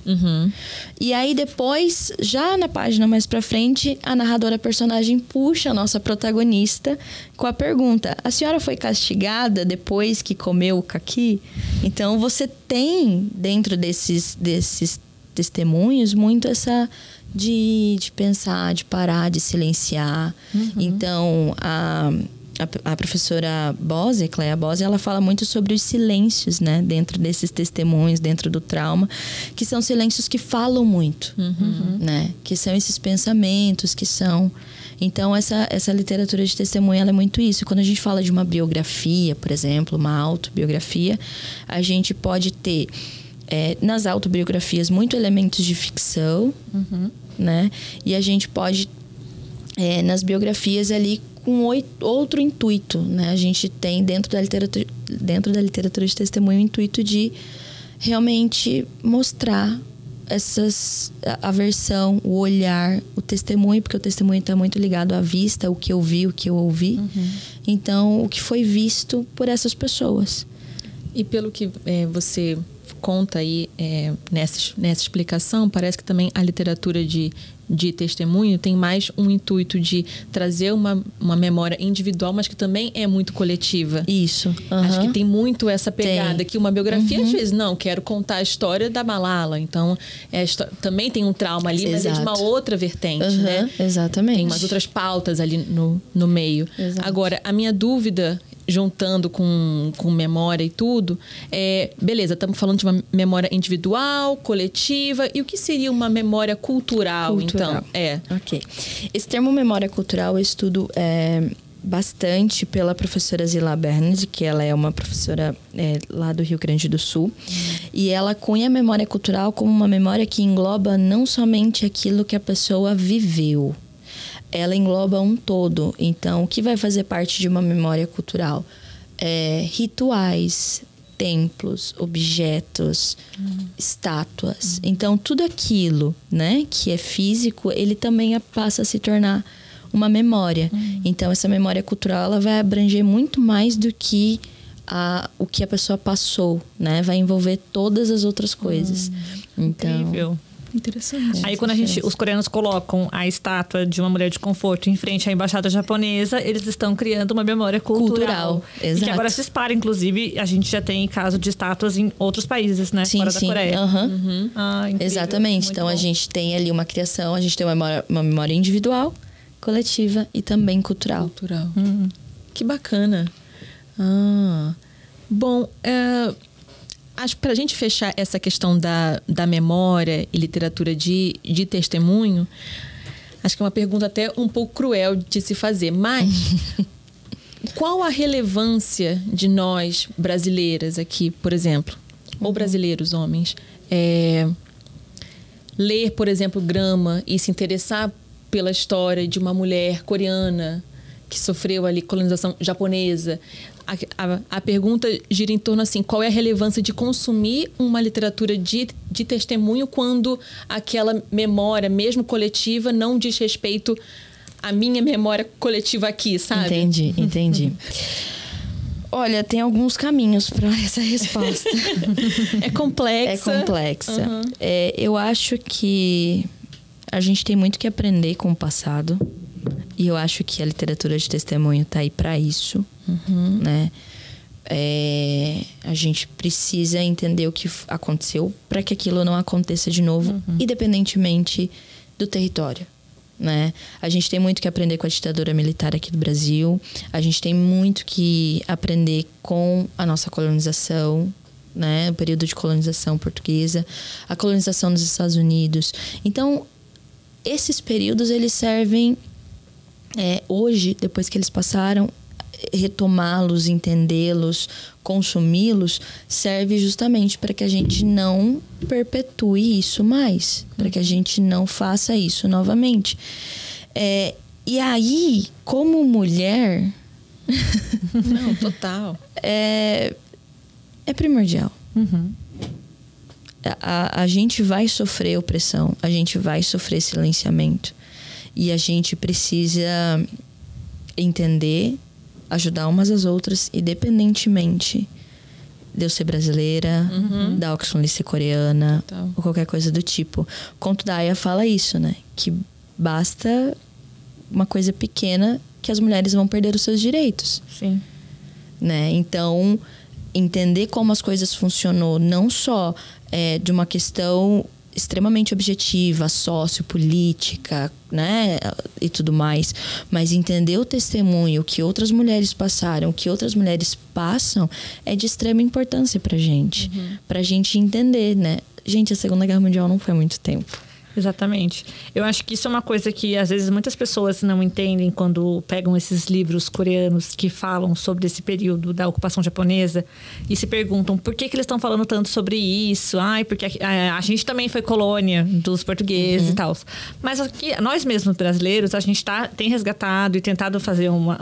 E aí depois, já na página mais pra frente, a narradora personagem puxa a nossa protagonista com a pergunta: a senhora foi castigada depois que comeu o caqui? Então você tem dentro desses testemunhos muito essa de pensar, de parar, de silenciar. Então a professora Bose, Cléa Bose, ela fala muito sobre os silêncios, né, dentro desses testemunhos, dentro do trauma, que são silêncios que falam muito, né, que são esses pensamentos, que são... Então essa literatura de testemunho, ela é muito isso. Quando a gente fala de uma biografia, por exemplo, uma autobiografia, a gente pode ter nas autobiografias muito elementos de ficção, né? E a gente pode nas biografias ali com outro intuito, né? A gente tem dentro da literatura de testemunho o intuito de realmente mostrar a versão, o olhar, o testemunho, porque o testemunho está muito ligado à vista, o que eu vi, o que eu ouvi. Então, o que foi visto por essas pessoas. E pelo que você conta aí nessa explicação, parece que também a literatura de testemunho tem mais um intuito de trazer uma memória individual, mas que também é muito coletiva. Isso. Acho que tem muito essa pegada, que uma biografia, às vezes, não, quero contar a história da Malala. Então, também tem um trauma ali, mas é de uma outra vertente, né? Exatamente. Tem umas outras pautas ali no meio. Exato. Agora, a minha dúvida, juntando com memória e tudo, beleza, estamos falando de uma memória individual, coletiva, e o que seria uma memória cultural, então? Ok. Esse termo memória cultural eu estudo bastante pela professora Zila Bernes, que ela é uma professora lá do Rio Grande do Sul. E ela cunha a memória cultural como uma memória que engloba não somente aquilo que a pessoa viveu. Ela engloba um todo. Então, o que vai fazer parte de uma memória cultural? Rituais, templos, objetos, estátuas. Então, tudo aquilo, né, que é físico, ele também passa a se tornar uma memória. Então, essa memória cultural, ela vai abranger muito mais do que o que a pessoa passou, né? Vai envolver todas as outras coisas. Então, incrível. Interessante. Aí quando os coreanos colocam a estátua de uma mulher de conforto em frente à embaixada japonesa, eles estão criando uma memória cultural. Exato. E que agora se espalha, inclusive, a gente já tem caso de estátuas em outros países, né? Fora da Coreia. Exatamente. Então, a gente tem ali uma criação, a gente tem uma memória individual, coletiva e também cultural. Que bacana. Bom, acho que para a gente fechar essa questão da memória e literatura de testemunho, acho que é uma pergunta até um pouco cruel de se fazer, mas qual a relevância de nós brasileiras aqui, por exemplo, ou brasileiros homens, ler, por exemplo, Grama e se interessar pela história de uma mulher coreana que sofreu ali colonização japonesa? A pergunta gira em torno assim, qual é a relevância de consumir uma literatura de testemunho quando aquela memória, mesmo coletiva, não diz respeito à minha memória coletiva aqui, sabe? Entendi. Olha, tem alguns caminhos para essa resposta. É complexa. Eu acho que a gente tem muito que aprender com o passado. E eu acho que a literatura de testemunho está aí para isso, né? A gente precisa entender o que aconteceu para que aquilo não aconteça de novo, independentemente do território, né? A gente tem muito que aprender com a ditadura militar aqui do Brasil. A gente tem muito que aprender com a nossa colonização, né? O período de colonização portuguesa, a colonização dos Estados Unidos. Então, esses períodos, eles servem... hoje, depois que eles passaram, retomá-los, entendê-los, consumi-los, serve justamente para que a gente não perpetue isso mais, para que a gente não faça isso novamente. E aí, como mulher... Não, total. É primordial. A gente vai sofrer opressão, a gente vai sofrer silenciamento. E a gente precisa entender, ajudar umas às outras, independentemente de eu ser brasileira, da Oxfam ser coreana, ou qualquer coisa do tipo. O conto da Aya fala isso, né? Que basta uma coisa pequena que as mulheres vão perder os seus direitos. Sim. Né? Então, entender como as coisas funcionou, não só de uma questão extremamente objetiva, sociopolítica, né, e tudo mais, mas entender o testemunho que outras mulheres passaram, que outras mulheres passam, é de extrema importância pra gente entender, né? Gente, a Segunda Guerra Mundial não foi muito tempo. Exatamente. Eu acho que isso é uma coisa que, às vezes, muitas pessoas não entendem quando pegam esses livros coreanos que falam sobre esse período da ocupação japonesa e se perguntam por que eles estão falando tanto sobre isso. Porque a gente também foi colônia dos portugueses e tal. Mas aqui, nós mesmos brasileiros, a gente tem resgatado e tentado fazer uma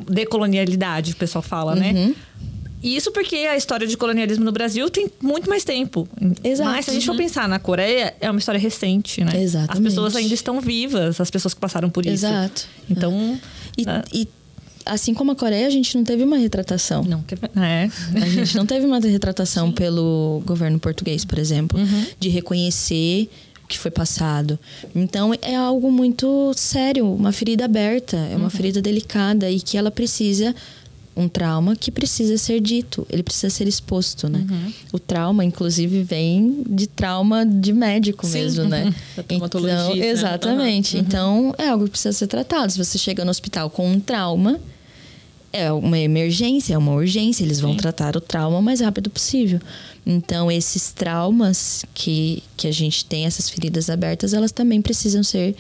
decolonialidade, o pessoal fala, né? E isso porque a história de colonialismo no Brasil tem muito mais tempo. Exato. Mas se a gente for pensar na Coreia, é uma história recente, né? Exatamente. As pessoas ainda estão vivas, as pessoas que passaram por isso. Exato. Então... E assim como a Coreia, a gente não teve uma retratação. Não teve... A gente não teve uma retratação pelo governo português, por exemplo, de reconhecer o que foi passado. Então, é algo muito sério, uma ferida aberta, é uma ferida delicada e que ela precisa... Um trauma que precisa ser dito, ele precisa ser exposto, né? O trauma, inclusive, vem de trauma de médico mesmo, né? Da traumatologia. Então, exatamente. Então, é algo que precisa ser tratado. Se você chega no hospital com um trauma, é uma emergência, é uma urgência. Eles vão tratar o trauma o mais rápido possível. Então, esses traumas que a gente tem, essas feridas abertas, elas também precisam ser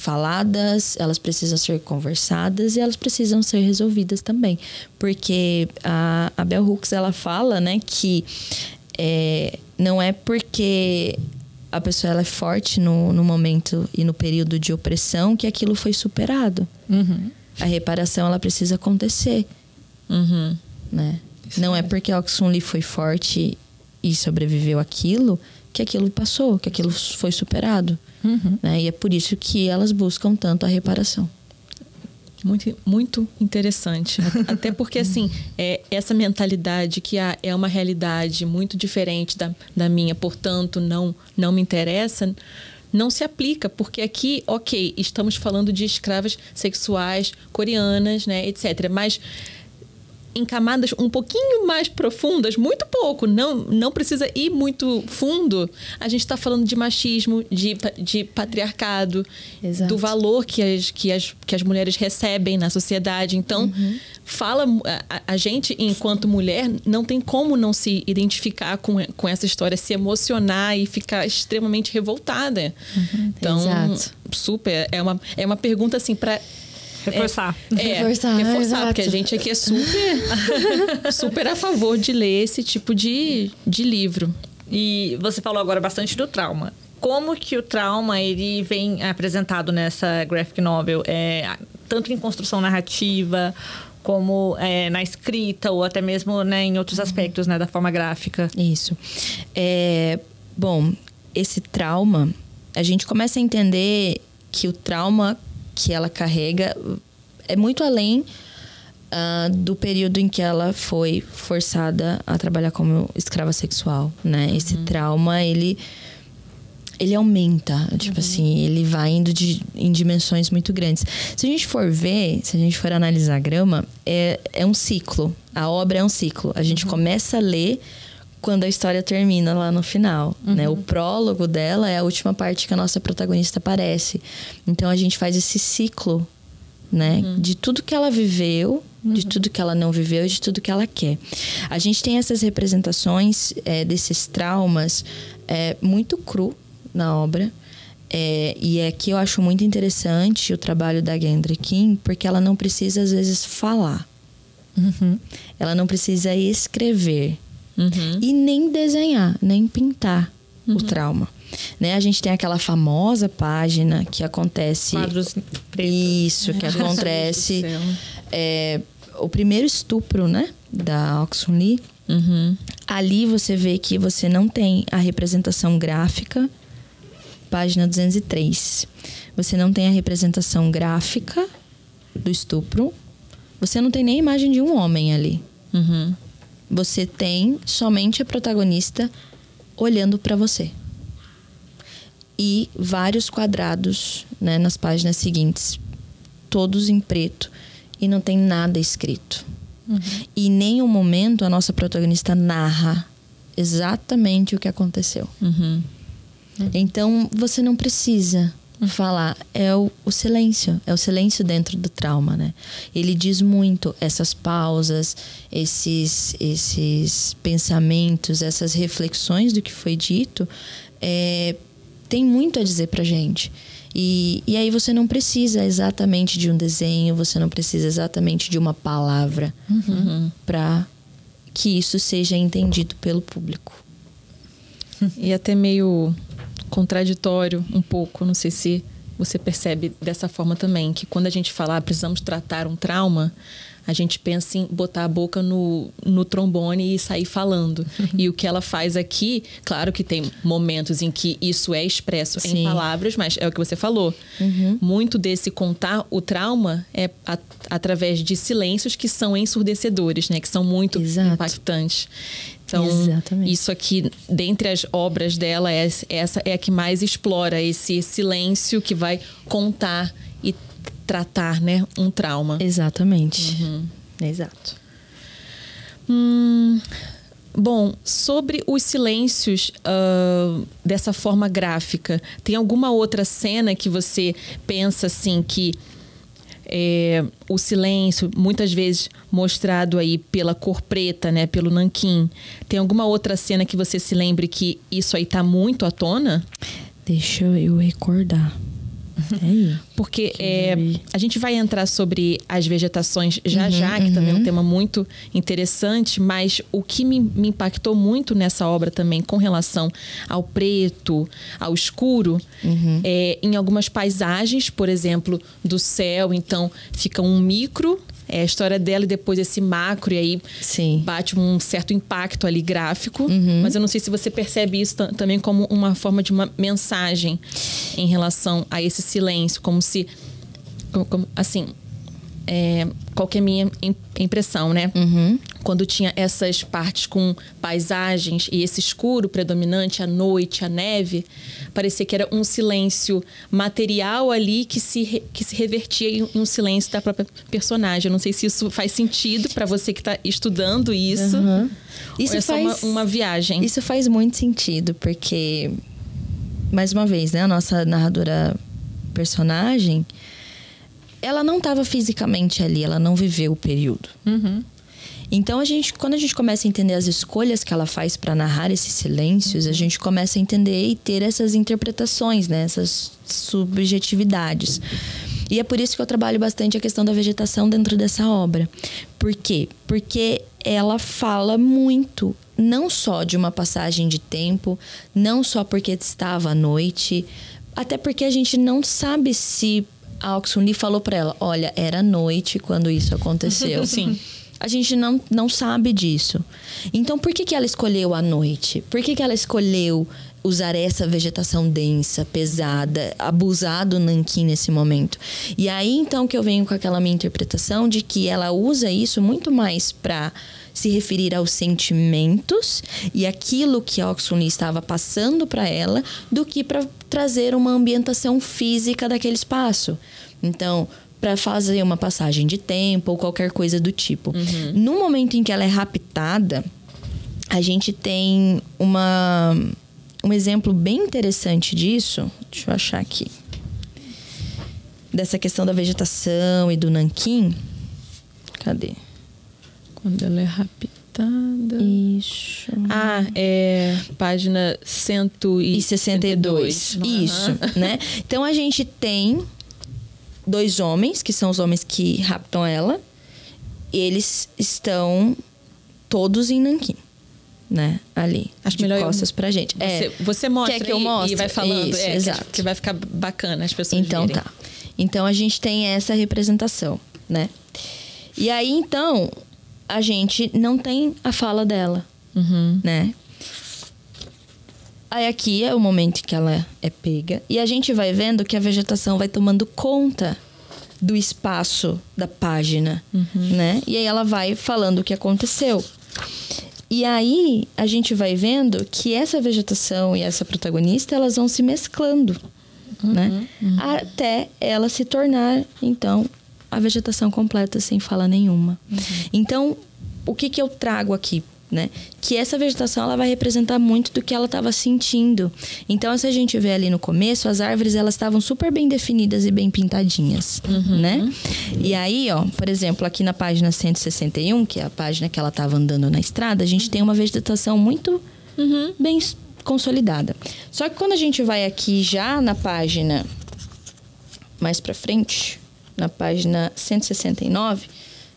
faladas, elas precisam ser conversadas e elas precisam ser resolvidas também. Porque a Bell Hooks, ela fala, né, que não é porque a pessoa ela é forte no momento e no período de opressão que aquilo foi superado. A reparação, ela precisa acontecer. Né? Não é porque a Aung San Suu Kyi foi forte e sobreviveu àquilo que aquilo passou, que aquilo foi superado. Né? E é por isso que elas buscam tanto a reparação. Muito, muito interessante. Até porque, assim, essa mentalidade que é uma realidade muito diferente da minha, portanto, não me interessa, não se aplica. Porque aqui, ok, estamos falando de escravas sexuais coreanas, né, etc. Mas em camadas um pouquinho mais profundas, muito pouco, não precisa ir muito fundo, a gente está falando de machismo, de patriarcado, Exato. do valor que as mulheres recebem na sociedade. Então, a gente, enquanto mulher, não tem como não se identificar com essa história, se emocionar e ficar extremamente revoltada. Então, Exato. super, é uma pergunta assim para... Reforçar. Reforçar, porque a gente aqui é super a favor de ler esse tipo de livro. E você falou agora bastante do trauma. Como que o trauma ele vem apresentado nessa graphic novel? Tanto em construção narrativa, como na escrita, ou até mesmo, né, em outros aspectos, né, da forma gráfica. Isso. Bom, esse trauma, a gente começa a entender que o trauma que ela carrega é muito além do período em que ela foi forçada a trabalhar como escrava sexual, né? Esse trauma, ele aumenta, tipo assim, ele vai indo em dimensões muito grandes. Se a gente for ver, se a gente for analisar a Grama, é um ciclo. A obra é um ciclo. A gente começa a ler quando a história termina lá no final, né? O prólogo dela é a última parte que a nossa protagonista aparece. Então, a gente faz esse ciclo, né? De tudo que ela viveu, de tudo que ela não viveu e de tudo que ela quer. A gente tem essas representações desses traumas muito cru na obra. E aqui eu acho muito interessante o trabalho da Gendry Kim, porque ela não precisa, às vezes, falar. Ela não precisa escrever. E nem desenhar, nem pintar o trauma. Né? A gente tem aquela famosa página que acontece... Quadros pretos. Isso, que acontece... o primeiro estupro, né? Da Aung San Suu Kyi. Ali você vê que você não tem a representação gráfica. Página 203. Você não tem a representação gráfica do estupro. Você não tem nem a imagem de um homem ali. Você tem somente a protagonista olhando para você. E vários quadrados, né, nas páginas seguintes, todos em preto. E não tem nada escrito. E em nenhum momento a nossa protagonista narra exatamente o que aconteceu. Então, você não precisa falar. É o silêncio. É o silêncio dentro do trauma, né? Ele diz muito. Essas pausas, esses pensamentos, essas reflexões do que foi dito, tem muito a dizer pra gente. E aí você não precisa exatamente de um desenho, você não precisa exatamente de uma palavra para que isso seja entendido pelo público. E até meio contraditório um pouco, não sei se você percebe dessa forma também, que quando a gente fala precisamos tratar um trauma, a gente pensa em botar a boca no trombone e sair falando. E o que ela faz aqui, claro que tem momentos em que isso é expresso em palavras, mas é o que você falou. Muito desse contar o trauma é através de silêncios que são ensurdecedores, né? Que são muito impactantes. Então, isso aqui, dentre as obras dela, essa é a que mais explora esse silêncio que vai contar e tratar, né, um trauma. Exatamente. Exato. Bom, sobre os silêncios dessa forma gráfica, tem alguma outra cena que você pensa assim que o silêncio, muitas vezes mostrado aí pela cor preta, né, pelo nanquim, tem alguma outra cena que você se lembre que isso aí tá muito à tona? Deixa eu recordar. Porque a gente vai entrar sobre as vegetações já, que também é um tema muito interessante, mas o que me impactou muito nessa obra também com relação ao preto, ao escuro, em algumas paisagens, por exemplo, do céu, então fica um micro, a história dela e depois esse macro, e aí bate um certo impacto ali gráfico, mas eu não sei se você percebe isso também como uma forma de uma mensagem em relação a esse silêncio, como se, assim, qual que é a minha impressão, né? Quando tinha essas partes com paisagens e esse escuro predominante, a noite, a neve, parecia que era um silêncio material ali que se revertia em um silêncio da própria personagem. Eu não sei se isso faz sentido para você que está estudando isso. Isso ou é só uma viagem. Isso faz muito sentido, porque, mais uma vez, né, a nossa narradora personagem, ela não estava fisicamente ali, ela não viveu o período. Então, quando a gente começa a entender as escolhas que ela faz para narrar esses silêncios, a gente começa a entender e ter essas interpretações, né? Essas subjetividades. E é por isso que eu trabalho bastante a questão da vegetação dentro dessa obra. Por quê? Porque ela fala muito, não só de uma passagem de tempo, não só porque estava à noite, até porque a gente não sabe se a Oxun Lee falou para ela, olha, era noite quando isso aconteceu. Sim. A gente não sabe disso. Então, por que ela escolheu a noite? Por que ela escolheu usar essa vegetação densa, pesada, abusar do nanquim nesse momento? E aí, então, que eu venho com aquela minha interpretação de que ela usa isso muito mais para se referir aos sentimentos e aquilo que a Oxun Lee estava passando para ela, do que para trazer uma ambientação física daquele espaço. Então, para fazer uma passagem de tempo ou qualquer coisa do tipo. No momento em que ela é raptada, a gente tem um exemplo bem interessante disso. Deixa eu achar aqui. Dessa questão da vegetação e do nanquim. Cadê? Quando ela é raptada... Isso. É página 162. Isso, né? Então, a gente tem 2 homens, que são os homens que raptam ela. Eles estão todos em nanquim, né? Ali. Acho de melhor costas pra gente. Você mostra. Quer que eu mostre? E vai falando. Isso, exato. Que vai ficar bacana as pessoas Então, verem. tá. Então, a gente tem essa representação, né? E aí, então, a gente não tem a fala dela, né? Aí aqui é o momento que ela é pega. E a gente vai vendo que a vegetação vai tomando conta do espaço da página, né? E aí ela vai falando o que aconteceu. E aí a gente vai vendo que essa vegetação e essa protagonista, elas vão se mesclando, né? Até ela se tornar, então, a vegetação completa sem fala nenhuma. Então, o que eu trago aqui? Né? Que essa vegetação ela vai representar muito do que ela estava sentindo. Então, se a gente vê ali no começo, as árvores elas estavam super bem definidas e bem pintadinhas, né? E aí, ó, por exemplo, aqui na página 161, que é a página que ela estava andando na estrada, a gente tem uma vegetação muito bem consolidada. Só que quando a gente vai aqui já na página mais para frente, na página 169,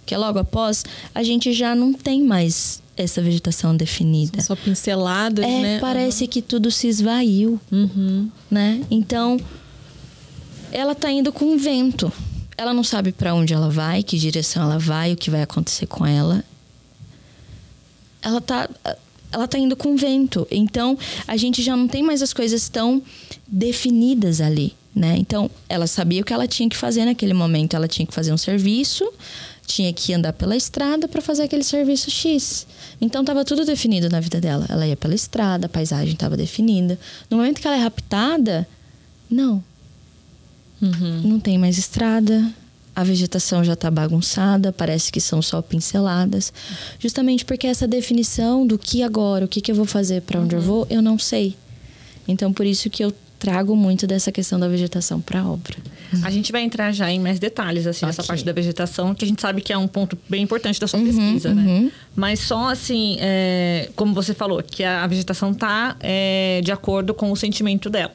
que é logo após, a gente já não tem mais essa vegetação definida. Só pinceladas, né? Parece que tudo se esvaiu, né? Então, ela tá indo com o vento. Ela não sabe para onde ela vai, que direção ela vai, o que vai acontecer com ela. Ela tá indo com o vento. Então, a gente já não tem mais as coisas tão definidas ali, né? Então, ela sabia o que ela tinha que fazer naquele momento. Ela tinha que fazer um serviço, tinha que andar pela estrada para fazer aquele serviço X. Então, estava tudo definido na vida dela. Ela ia pela estrada, a paisagem estava definida. No momento que ela é raptada, não. Não tem mais estrada. A vegetação já está bagunçada, parece que são só pinceladas. Justamente porque essa definição do que agora, o que eu vou fazer, para onde eu vou, eu não sei. Então, por isso que eu trago muito dessa questão da vegetação para a obra. A gente vai entrar já em mais detalhes, assim, nessa parte da vegetação, que a gente sabe que é um ponto bem importante da sua pesquisa, né? Mas só, assim, como você falou, que a vegetação tá de acordo com o sentimento dela.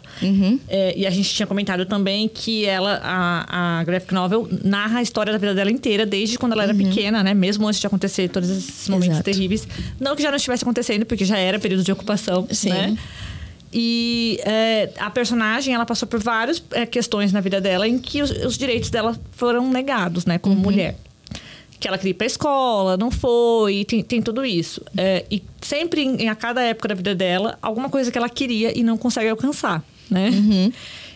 E a gente tinha comentado também que ela, a graphic novel, narra a história da vida dela inteira, desde quando ela era pequena, né? Mesmo antes de acontecer todos esses momentos terríveis. Não que já não estivesse acontecendo, porque já era período de ocupação, né? E a personagem, ela passou por várias questões na vida dela em que os direitos dela foram negados, né? Como mulher. Que ela queria ir pra escola, não foi, e tem tudo isso. E sempre, a cada época da vida dela, alguma coisa que ela queria e não consegue alcançar, né?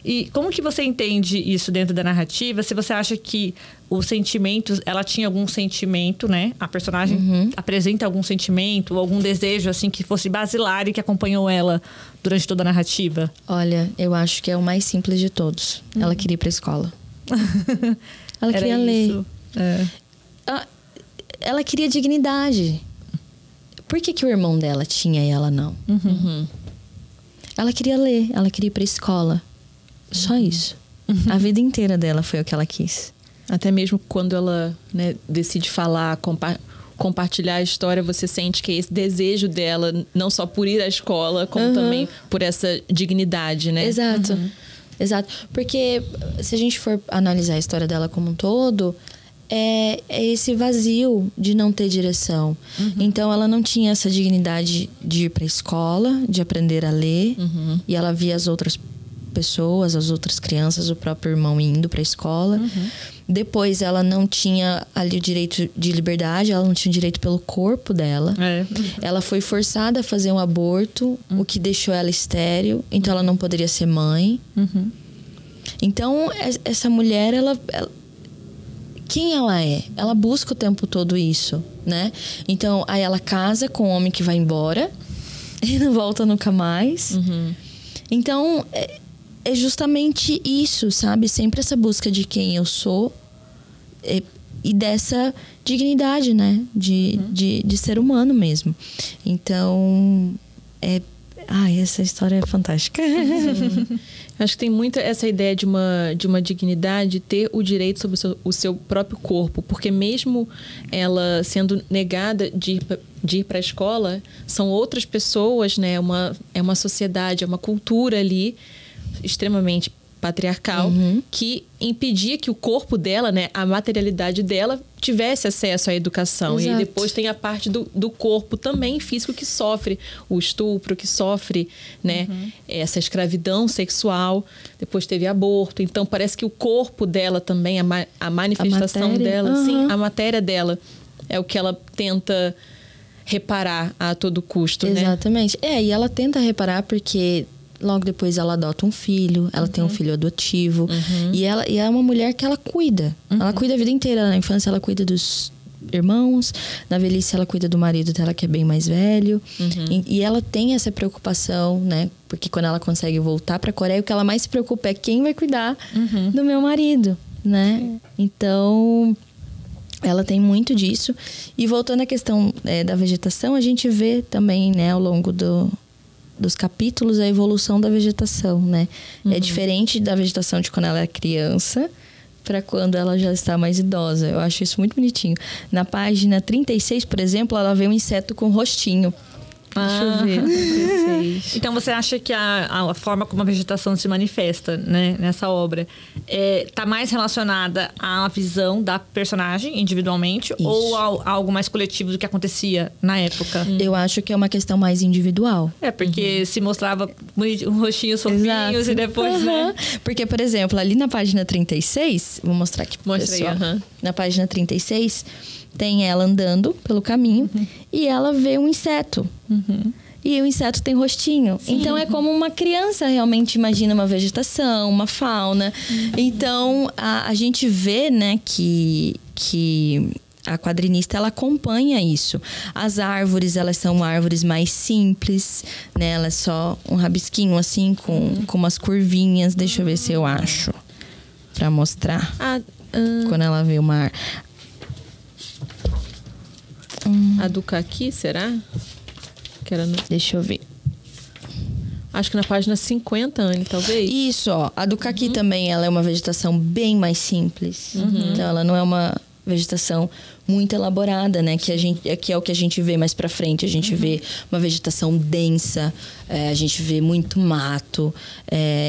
E como que você entende isso dentro da narrativa? Se você acha que os sentimentos, ela tinha algum sentimento, né? A personagem apresenta algum sentimento, ou algum desejo, assim, que fosse basilar e que acompanhou ela durante toda a narrativa? Olha, eu acho que é o mais simples de todos. Ela queria ir pra escola. Ela queria ler. Ela queria dignidade. Por que o irmão dela tinha e ela não? Ela queria ler, ela queria ir pra escola. Só isso. A vida inteira dela foi o que ela quis. Até mesmo quando ela, né, decide falar, compartilhar a história, você sente que esse desejo dela, não só por ir à escola, como também por essa dignidade, né? Exato. Exato. Porque se a gente for analisar a história dela como um todo, é esse vazio de não ter direção. Então, ela não tinha essa dignidade de ir para a escola, de aprender a ler. E ela via as outras pessoas, as outras crianças, o próprio irmão indo para a escola. Depois, ela não tinha ali o direito de liberdade, ela não tinha direito pelo corpo dela. Ela foi forçada a fazer um aborto, o que deixou ela estéril. Então, ela não poderia ser mãe. Então, essa mulher, ela quem ela é? Ela busca o tempo todo isso, né? Então, aí ela casa com um homem que vai embora e não volta nunca mais. Então, é justamente isso, sabe? Sempre essa busca de quem eu sou e dessa dignidade, né? De ser humano mesmo. Então, essa história é fantástica. Acho que tem muito essa ideia de uma dignidade, ter o direito sobre o seu próprio corpo. Porque mesmo ela sendo negada de ir para a escola, são outras pessoas, né? É uma sociedade, é uma cultura ali extremamente patriarcal que impedia que o corpo dela, né, a materialidade dela, tivesse acesso à educação. Exato. E aí depois tem a parte do corpo também físico que sofre o estupro, que sofre, né, essa escravidão sexual. Depois teve aborto. Então parece que o corpo dela também, a manifestação dela, sim, a matéria dela é o que ela tenta reparar a todo custo, né? Exatamente. E ela tenta reparar porque logo depois ela adota um filho, ela tem um filho adotivo. E ela é uma mulher que ela cuida. Ela cuida a vida inteira. Na infância ela cuida dos irmãos, na velhice ela cuida do marido dela que é bem mais velho. E ela tem essa preocupação, né? Porque quando ela consegue voltar pra Coreia, o que ela mais se preocupa é quem vai cuidar do meu marido, né? Então, ela tem muito disso. E voltando à questão da vegetação, a gente vê também, né, ao longo dos capítulos, a evolução da vegetação, né? É diferente da vegetação de quando ela é criança para quando ela já está mais idosa. Eu acho isso muito bonitinho. Na página 36, por exemplo, ela vê um inseto com rostinho. Deixa eu ver. Então, você acha que a forma como a vegetação se manifesta, né, nessa obra tá mais relacionada à visão da personagem individualmente ou a algo mais coletivo do que acontecia na época? Eu acho que é uma questão mais individual. Porque se mostrava um rostinho fofinhos e depois, né? Porque, por exemplo, ali na página 36, vou mostrar aqui pro Mostra pessoal. aí, Na página 36, tem ela andando pelo caminho e ela vê um inseto. E o inseto tem rostinho. Então, é como uma criança realmente imagina uma vegetação, uma fauna. Então, a gente vê, né, que a quadrinista, ela acompanha isso. As árvores, elas são árvores mais simples, né? Ela é só um rabisquinho, assim, com umas curvinhas. Deixa eu ver se eu acho. Pra mostrar. Quando ela vê uma árvore. A do caqui, será? Que era no... Deixa eu ver. acho que na página 50, Anne, talvez. Isso, ó. A do caqui também, ela é uma vegetação bem mais simples. Então, ela não é uma vegetação muito elaborada, né? Que é o que a gente vê mais pra frente. A gente vê uma vegetação densa, a gente vê muito mato.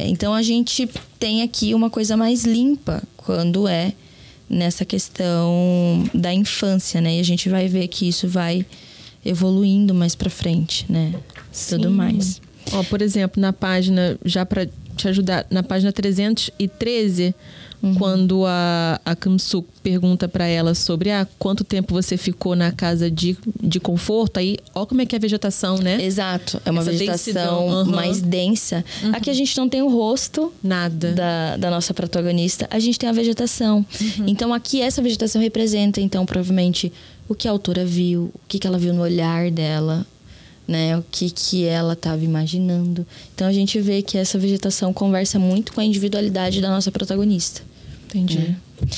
Então, a gente tem aqui uma coisa mais limpa quando é nessa questão da infância, né? E a gente vai ver que isso vai evoluindo mais pra frente, né? Tudo mais. Ó, por exemplo, na página, já para te ajudar, na página 313, quando a Kim-suk pergunta para ela sobre quanto tempo você ficou na casa de conforto, aí ó como é que é a vegetação, né? Exato, é uma Essa vegetação densidão, mais densa. Aqui a gente não tem o rosto Nada. da nossa protagonista, a gente tem a vegetação. Então aqui essa vegetação representa, então, provavelmente o que a autora viu, o que ela viu no olhar dela, né? O que ela estava imaginando. Então a gente vê que essa vegetação conversa muito com a individualidade da nossa protagonista. Entendi.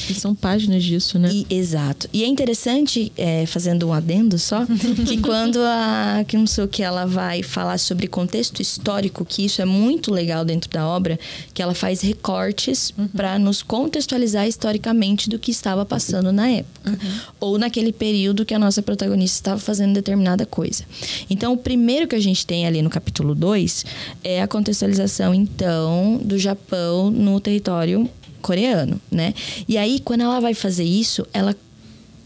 E são páginas disso, né? Exato. E é interessante, fazendo um adendo só, que quando a Kim-suk ela vai falar sobre contexto histórico, que isso é muito legal dentro da obra, que ela faz recortes para nos contextualizar historicamente do que estava passando na época. Ou naquele período que a nossa protagonista estava fazendo determinada coisa. Então, o primeiro que a gente tem ali no capítulo 2 é a contextualização, então, do Japão no território coreano, né? E aí, quando ela vai fazer isso, ela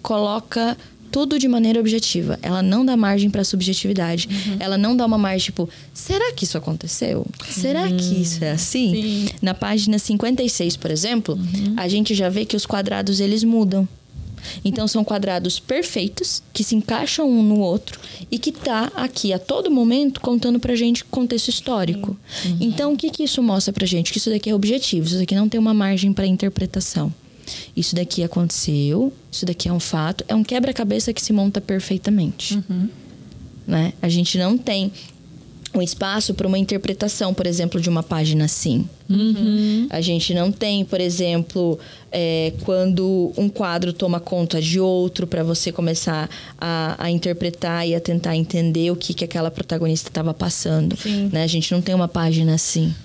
coloca tudo de maneira objetiva. Ela não dá margem para subjetividade. Ela não dá uma margem, tipo, será que isso aconteceu? Será que isso é assim? Sim. Na página 56, por exemplo, a gente já vê que os quadrados, eles mudam. Então, são quadrados perfeitos, que se encaixam um no outro e que tá aqui a todo momento contando pra gente contexto histórico. Então, o que isso mostra pra gente? Que isso daqui é objetivo, isso daqui não tem uma margem para interpretação. Isso daqui aconteceu, isso daqui é um fato, é um quebra-cabeça que se monta perfeitamente. Né? A gente não tem um espaço para uma interpretação, por exemplo, de uma página assim. A gente não tem, por exemplo, quando um quadro toma conta de outro para você começar a interpretar e a tentar entender o que aquela protagonista estava passando. Né? A gente não tem uma página assim.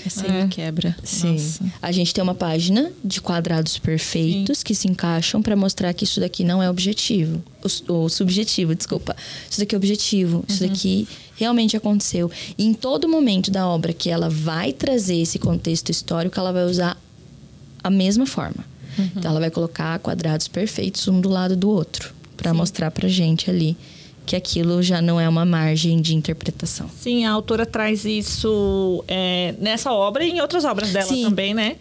Essa aí quebra. Sim. Nossa. A gente tem uma página de quadrados perfeitos que se encaixam para mostrar que isso daqui não é objetivo. Ou subjetivo, desculpa. Isso daqui é objetivo. Isso daqui realmente aconteceu. E em todo momento da obra que ela vai trazer esse contexto histórico, ela vai usar a mesma forma. Então, ela vai colocar quadrados perfeitos um do lado do outro. Para mostrar pra gente ali que aquilo já não é uma margem de interpretação. Sim, a autora traz isso nessa obra e em outras obras dela também, né?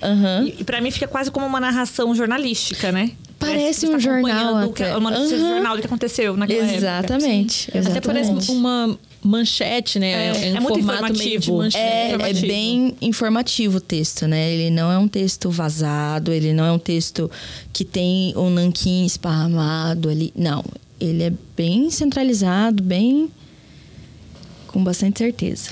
E pra mim fica quase como uma narração jornalística, né? Parece um jornal até. Uma notícia de jornal do que aconteceu naquela época. Exatamente. Até parece uma manchete, né? É muito formato meio de informativo. manchete. É bem informativo o texto, né? Ele não é um texto vazado, ele não é um texto que tem um nanquim esparramado ali. Não. Ele é bem centralizado, bem... com bastante certeza.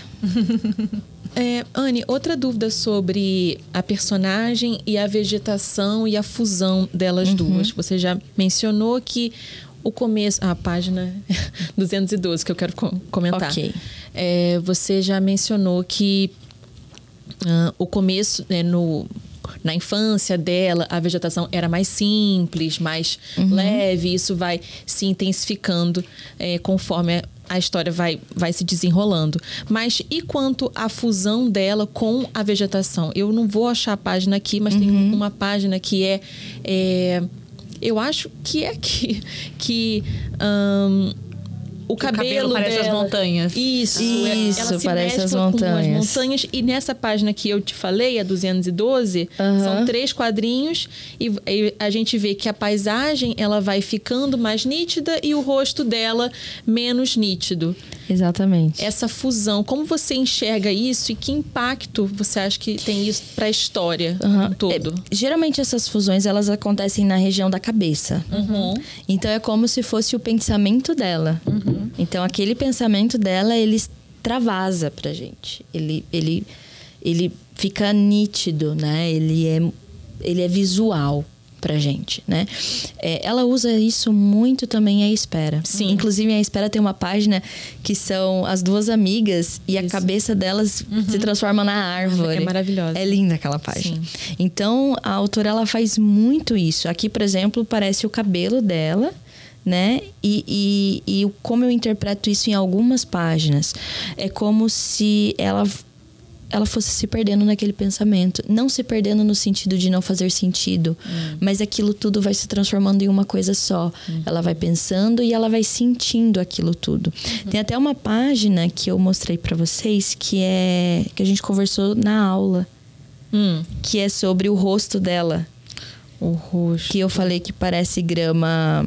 Anne, outra dúvida sobre a personagem e a vegetação e a fusão delas duas. Você já mencionou que o começo... a página 212, que eu quero comentar. Ok. Você já mencionou que o começo, né, na infância dela, a vegetação era mais simples, mais leve. Isso vai se intensificando conforme a história vai se desenrolando. Mas e quanto à fusão dela com a vegetação? Eu não vou achar a página aqui, mas tem uma página que eu acho que é aqui. O cabelo parece dela, as montanhas. Isso, ela se parece mescla as com montanhas. as montanhas. E nessa página que eu te falei, a 212, são 3 quadrinhos. E a gente vê que a paisagem ela vai ficando mais nítida e o rosto dela menos nítido. Exatamente. Essa fusão, como você enxerga isso e que impacto você acha que tem isso para a história como um todo? Geralmente essas fusões elas acontecem na região da cabeça. Então é como se fosse o pensamento dela. Então aquele pensamento dela, ele extravasa pra gente. Ele fica nítido, né? Ele é visual. pra gente, né? Ela usa isso muito também a Espera. Sim. Inclusive, a Espera tem uma página que são as duas amigas e a cabeça delas se transforma na árvore. É maravilhosa. É linda aquela página. Sim. Então, a autora, ela faz muito isso. Aqui, por exemplo, parece o cabelo dela, né? E como eu interpreto isso em algumas páginas. É como se ela fosse se perdendo naquele pensamento. Não se perdendo no sentido de não fazer sentido, mas aquilo tudo vai se transformando em uma coisa só. Ela vai pensando e ela vai sentindo aquilo tudo. Tem até uma página que eu mostrei pra vocês que a gente conversou na aula, que é sobre o rosto dela. O rosto. Que eu falei que parece grama.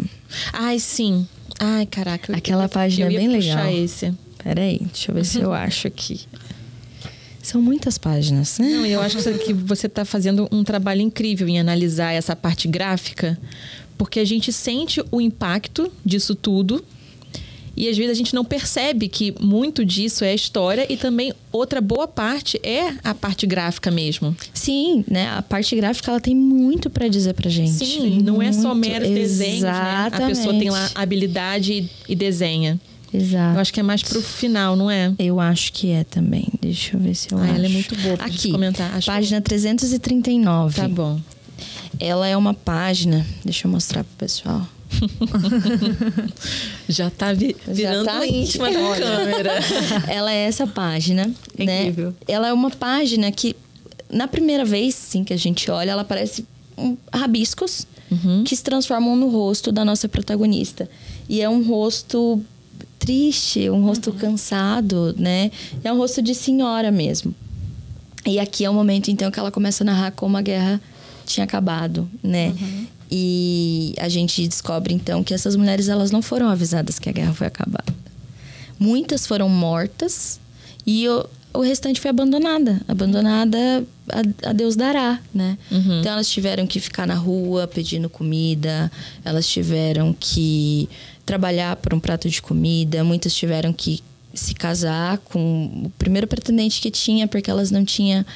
Ai, sim. Ai, caraca. Aquela página é bem legal. Puxar esse. Peraí, deixa eu ver se eu acho aqui. São muitas páginas, né? Não, eu acho que você está fazendo um trabalho incrível em analisar essa parte gráfica, porque a gente sente o impacto disso tudo e às vezes a gente não percebe que muito disso é a história e também outra boa parte é a parte gráfica mesmo. Sim, né? A parte gráfica, ela tem muito para dizer pra gente. Sim, não é só Muito. meros desenhos, né? A pessoa tem lá habilidade e desenha. Exato. Eu acho que é mais pro final, não é? Eu acho que é também. Deixa eu ver se eu acho. Ela é muito boa pra gente aqui, comentar. Acho página 339. Tá bom. Ela é uma página... Deixa eu mostrar pro pessoal. Já tá virando íntima da câmera. Ela é essa página, É né? incrível. Ela é uma página que, na primeira vez, sim, que a gente olha, ela parece rabiscos que se transformam no rosto da nossa protagonista. E é um rosto triste, um rosto cansado, né? É um rosto de senhora mesmo. E aqui é o momento, então, que ela começa a narrar como a guerra tinha acabado, né? E a gente descobre, então, que essas mulheres, elas não foram avisadas que a guerra foi acabada. Muitas foram mortas e o restante foi abandonada. Abandonada a Deus dará, né? Então, elas tiveram que ficar na rua pedindo comida. Elas tiveram que trabalhar por um prato de comida. Muitas tiveram que se casar com o primeiro pretendente que tinha, porque elas não tinham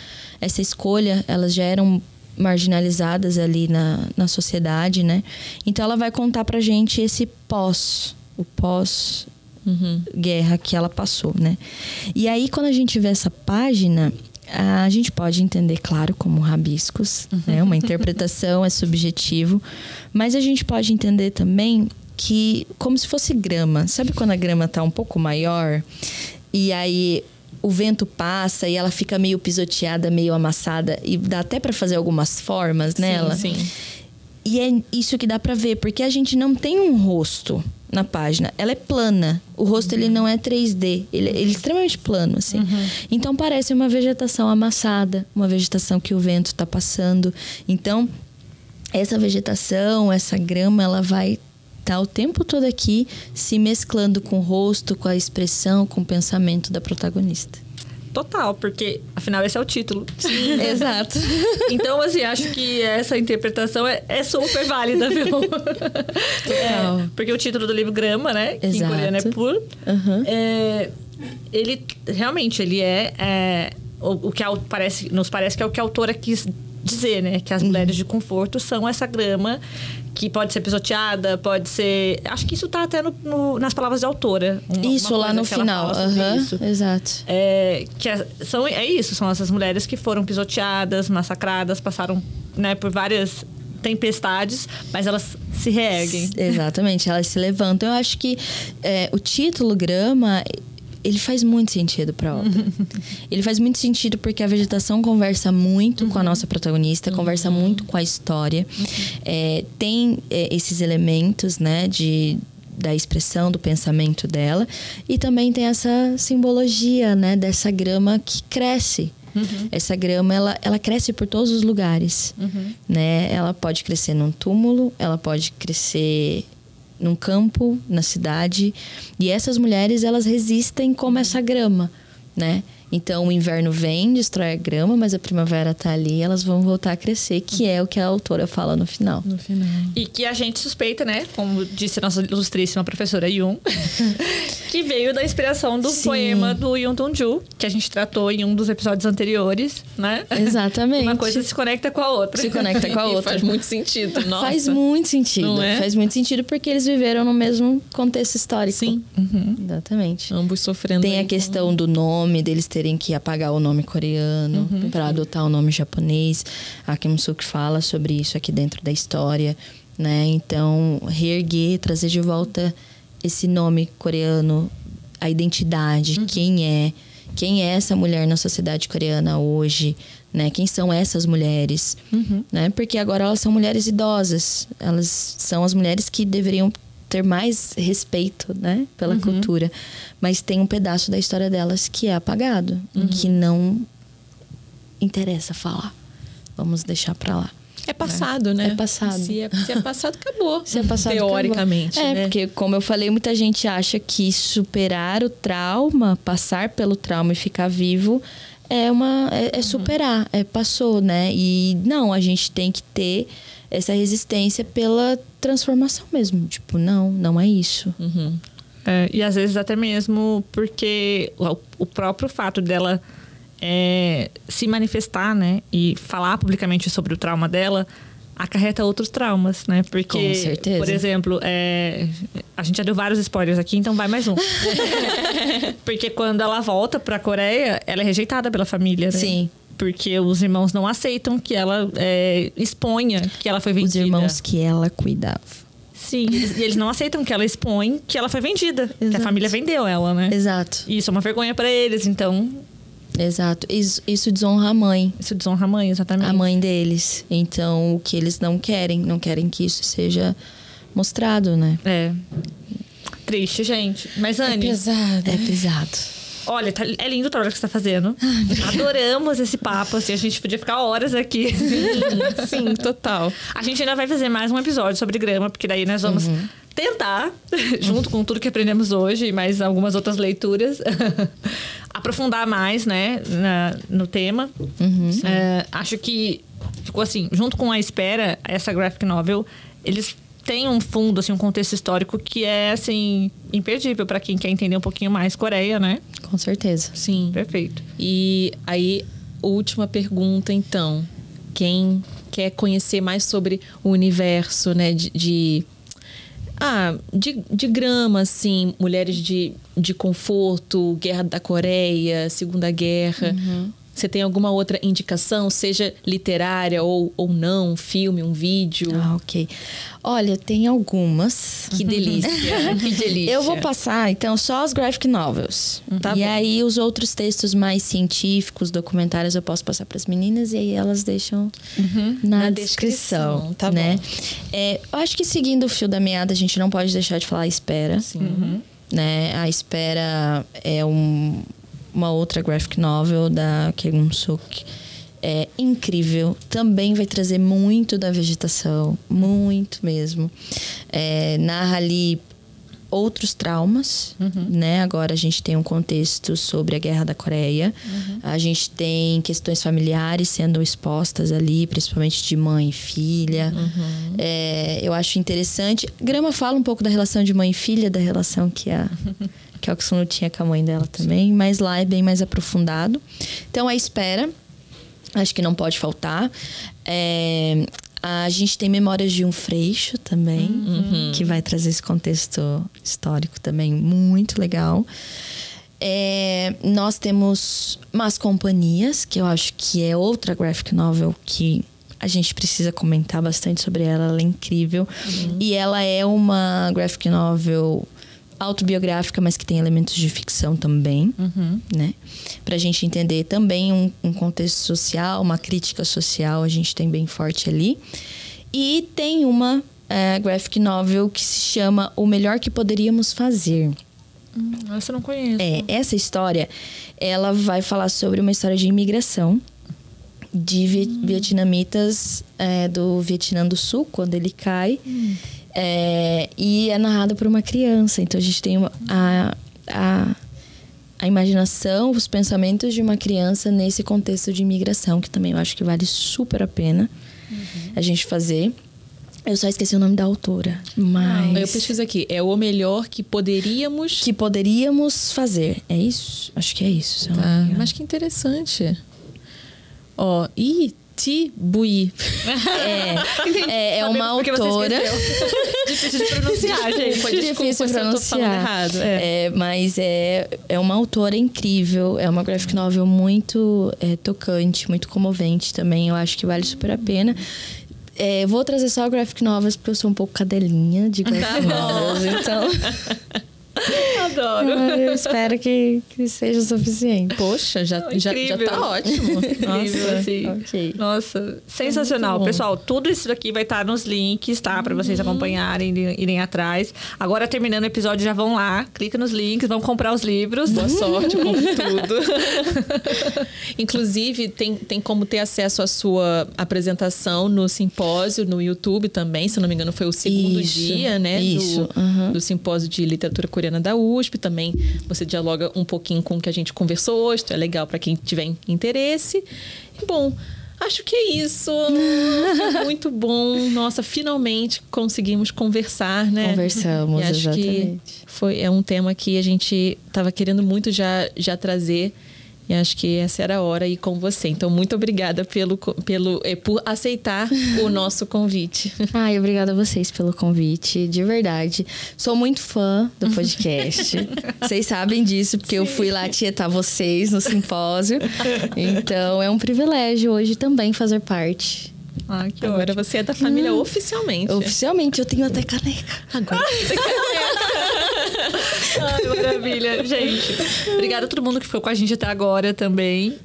essa escolha. Elas já eram marginalizadas ali na sociedade, né? Então, ela vai contar pra gente esse o pós-guerra que ela passou, né? E aí, quando a gente vê essa página, a gente pode entender, claro, como rabiscos, né? Uma interpretação é subjetivo, mas a gente pode entender também que como se fosse grama. Sabe quando a grama tá um pouco maior e aí o vento passa e ela fica meio pisoteada, meio amassada e dá até para fazer algumas formas nela? Sim. E é isso que dá para ver, porque a gente não tem um rosto na página. Ela é plana. O rosto, ele não é 3D. Ele é extremamente plano, assim. Então, parece uma vegetação amassada. Uma vegetação que o vento tá passando. Então, essa vegetação, essa grama, ela vai estar o tempo todo aqui se mesclando com o rosto, com a expressão, com o pensamento da protagonista. Total, porque afinal esse é o título. Exato. Então, assim, acho que essa interpretação é super válida, viu? Porque o título do livro Grama, né? Que em coreano é Pur. Ele realmente, ele o que nos parece que é o que a autora quis dizer, né? Que as mulheres de conforto são essa grama que pode ser pisoteada, pode ser... Acho que isso tá até nas palavras da autora. Isso, lá no final. Isso. Exato. São essas mulheres que foram pisoteadas, massacradas, passaram, né, por várias tempestades, mas elas se reerguem. Exatamente, elas se levantam. Eu acho que o título Grama... ele faz muito sentido para a obra. Ele faz muito sentido porque a vegetação conversa muito com a nossa protagonista, conversa muito com a história. Tem esses elementos, né, da expressão, do pensamento dela. E também tem essa simbologia, né, dessa grama que cresce. Essa grama, ela cresce por todos os lugares. Né? Ela pode crescer num túmulo, ela pode crescer num campo, na cidade. E essas mulheres, elas resistem como essa grama, né? Então, o inverno vem, destrói a grama, mas a primavera tá ali, elas vão voltar a crescer, que é o que a autora fala no final. No final. E que a gente suspeita, né? Como disse a nossa ilustríssima professora Yun, que veio da inspiração do poema do Yun Tong-ju, que a gente tratou em um dos episódios anteriores, né? Exatamente. Uma coisa se conecta com a outra. Se conecta com a outra. Faz muito sentido, nossa. Faz muito sentido. Não é? Faz muito sentido porque eles viveram no mesmo contexto histórico. Sim. Exatamente. Ambos sofrendo. Tem a aí questão do nome, deles terem que apagar o nome coreano para adotar o nome japonês. A Kim Suk fala sobre isso aqui dentro da história, né? Então, reerguer, trazer de volta esse nome coreano, a identidade, quem é essa mulher na sociedade coreana hoje, né? Quem são essas mulheres, né? Porque agora elas são mulheres idosas, elas são as mulheres que deveriam ter mais respeito, né, pela cultura, mas tem um pedaço da história delas que é apagado, que não interessa falar. Vamos deixar pra lá. É passado, né? É passado. Se é passado, acabou. Se é passado, teoricamente, acabou. né? Porque, como eu falei, muita gente acha que superar o trauma, passar pelo trauma e ficar vivo é superar, passou, né? E não, a gente tem que ter essa resistência pela transformação mesmo. Tipo, não é isso. E às vezes até mesmo porque o próprio fato dela se manifestar, né? E falar publicamente sobre o trauma dela acarreta outros traumas, né? Porque, com certeza. Por exemplo, a gente já deu vários spoilers aqui, então vai mais um. Porque quando ela volta pra Coreia, ela é rejeitada pela família, né? Sim. Porque os irmãos não aceitam que ela exponha que ela foi vendida. Os irmãos que ela cuidava. Sim, e eles não aceitam que ela expõe que ela foi vendida. Exato. Que a família vendeu ela, né? Exato. E isso é uma vergonha pra eles, então... Exato. Isso desonra a mãe. Isso desonra a mãe, exatamente. A mãe deles. Então, o que eles não querem que isso seja mostrado, né? Triste, gente. Mas, Anne... É pesado. Olha, é lindo o trabalho que você tá fazendo. Adoramos esse papo, assim. A gente podia ficar horas aqui. Sim, total. A gente ainda vai fazer mais um episódio sobre grama, porque daí nós vamos tentar, junto com tudo que aprendemos hoje e mais algumas outras leituras, aprofundar mais, né, no tema. Acho que ficou assim, junto com A Espera, essa graphic novel, eles têm um fundo, assim, um contexto histórico que é, assim, imperdível para quem quer entender um pouquinho mais Coreia, né? Com certeza. Sim. Perfeito. E aí, última pergunta, então. Quem quer conhecer mais sobre o universo, né, de grama, assim, mulheres de conforto, Guerra da Coreia, Segunda Guerra. Você tem alguma outra indicação, seja literária ou não, um filme, um vídeo? Ok. Olha, tem algumas. Que delícia, que delícia. Eu vou passar, então, só as graphic novels. Tá e bom. aí, os outros textos mais científicos, documentários, eu posso passar para as meninas e aí elas deixam na descrição. Tá né? bom. Eu acho que seguindo o fio da meada, a gente não pode deixar de falar A Espera. Sim. Né? A Espera é uma outra graphic novel da Kim Suk. É incrível. Também vai trazer muito da vegetação. Muito mesmo. Narra ali outros traumas, né? Agora a gente tem um contexto sobre a Guerra da Coreia. A gente tem questões familiares sendo expostas ali, principalmente de mãe e filha. Eu acho interessante. Grama fala um pouco da relação de mãe e filha, da relação que a Oxunu tinha com a mãe dela também, mas lá é bem mais aprofundado. Então, A Espera, acho que não pode faltar. A gente tem Memórias de um Freixo também, que vai trazer esse contexto histórico também muito legal. Nós temos Más Companhias, que eu acho que é outra graphic novel que a gente precisa comentar bastante sobre ela. Ela é incrível. E ela é uma graphic novel autobiográfica, mas que tem elementos de ficção também, né? Pra gente entender também um contexto social, uma crítica social, a gente tem bem forte ali. E tem uma graphic novel que se chama O Melhor que Poderíamos Fazer. Essa eu não conheço. Essa história, ela vai falar sobre uma história de imigração de vietnamitas do Vietnã do Sul, quando ele cai. E é narrado por uma criança. Então, a gente tem a imaginação, os pensamentos de uma criança nesse contexto de imigração, que também eu acho que vale super a pena a gente fazer. Eu só esqueci o nome da autora, mas... Eu pesquiso aqui. É o melhor que poderíamos... Que poderíamos fazer. É isso? Acho que é isso. Se eu não me Tá, engano. mas que interessante. Ó, Bui. É uma Porque você autora... esqueceu. Difícil de pronunciar, gente. Desculpa Difícil se eu tô falando pronunciar. errado. Mas é uma autora incrível. É uma graphic novel muito tocante, muito comovente também. Eu acho que vale super a pena. Vou trazer só graphic novels porque eu sou um pouco cadelinha de graphic novels. Então... Adoro. Eu espero que seja suficiente. Poxa, já tá ótimo. Incrível, assim. Ok. Nossa, sensacional. Muito bom. Pessoal, tudo isso daqui vai estar nos links, tá? Pra vocês acompanharem, irem atrás. Agora, terminando o episódio, já vão lá, clica nos links, vão comprar os livros. Boa sorte com tudo. Inclusive, tem como ter acesso à sua apresentação no simpósio, no YouTube também. Se não me engano, foi o segundo Isso, dia, né? isso, Do simpósio de literatura coreana da USP. Também você dialoga um pouquinho com o que a gente conversou hoje. Então é legal para quem tiver interesse. E, bom, acho que é isso. Muito bom. Nossa, finalmente conseguimos conversar, né? Conversamos, e acho exatamente. que é um tema que a gente estava querendo muito já trazer. E acho que essa era a hora ir com você. Então, muito obrigada por aceitar o nosso convite. Ai, obrigada a vocês pelo convite, de verdade. Sou muito fã do podcast. Vocês sabem disso, porque eu fui lá tietar vocês no simpósio. Então, é um privilégio hoje também fazer parte. Ah, que Agora ótimo. você é da família oficialmente. Oficialmente, eu tenho até caneca. Agora você tem Ai, maravilha. Gente, obrigada a todo mundo que ficou com a gente até agora também.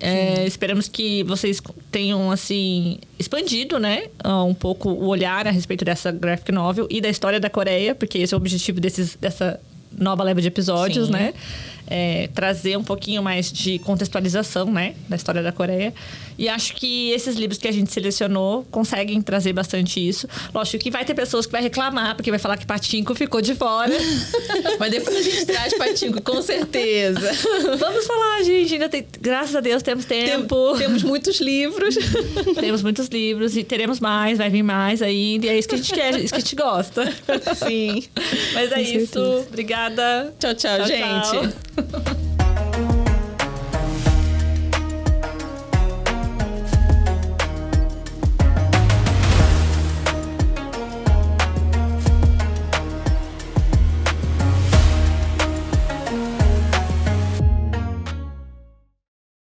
Esperamos que vocês tenham, assim, expandido, né? Um pouco o olhar a respeito dessa graphic novel e da história da Coreia, porque esse é o objetivo dessa nova leva de episódios, Sim. né? Trazer um pouquinho mais de contextualização, né? Da história da Coreia. E acho que esses livros que a gente selecionou conseguem trazer bastante isso. Lógico que vai ter pessoas que vai reclamar, porque vai falar que Patinco ficou de fora. Mas depois a gente traz Patinco, com certeza. Vamos falar, gente. Ainda tem, graças a Deus temos tempo. Temos muitos livros. Temos muitos livros e teremos mais, vai vir mais ainda. E é isso que a gente quer, é isso que a gente gosta. Sim. Mas é isso. Obrigada. Tchau, gente. Tchau.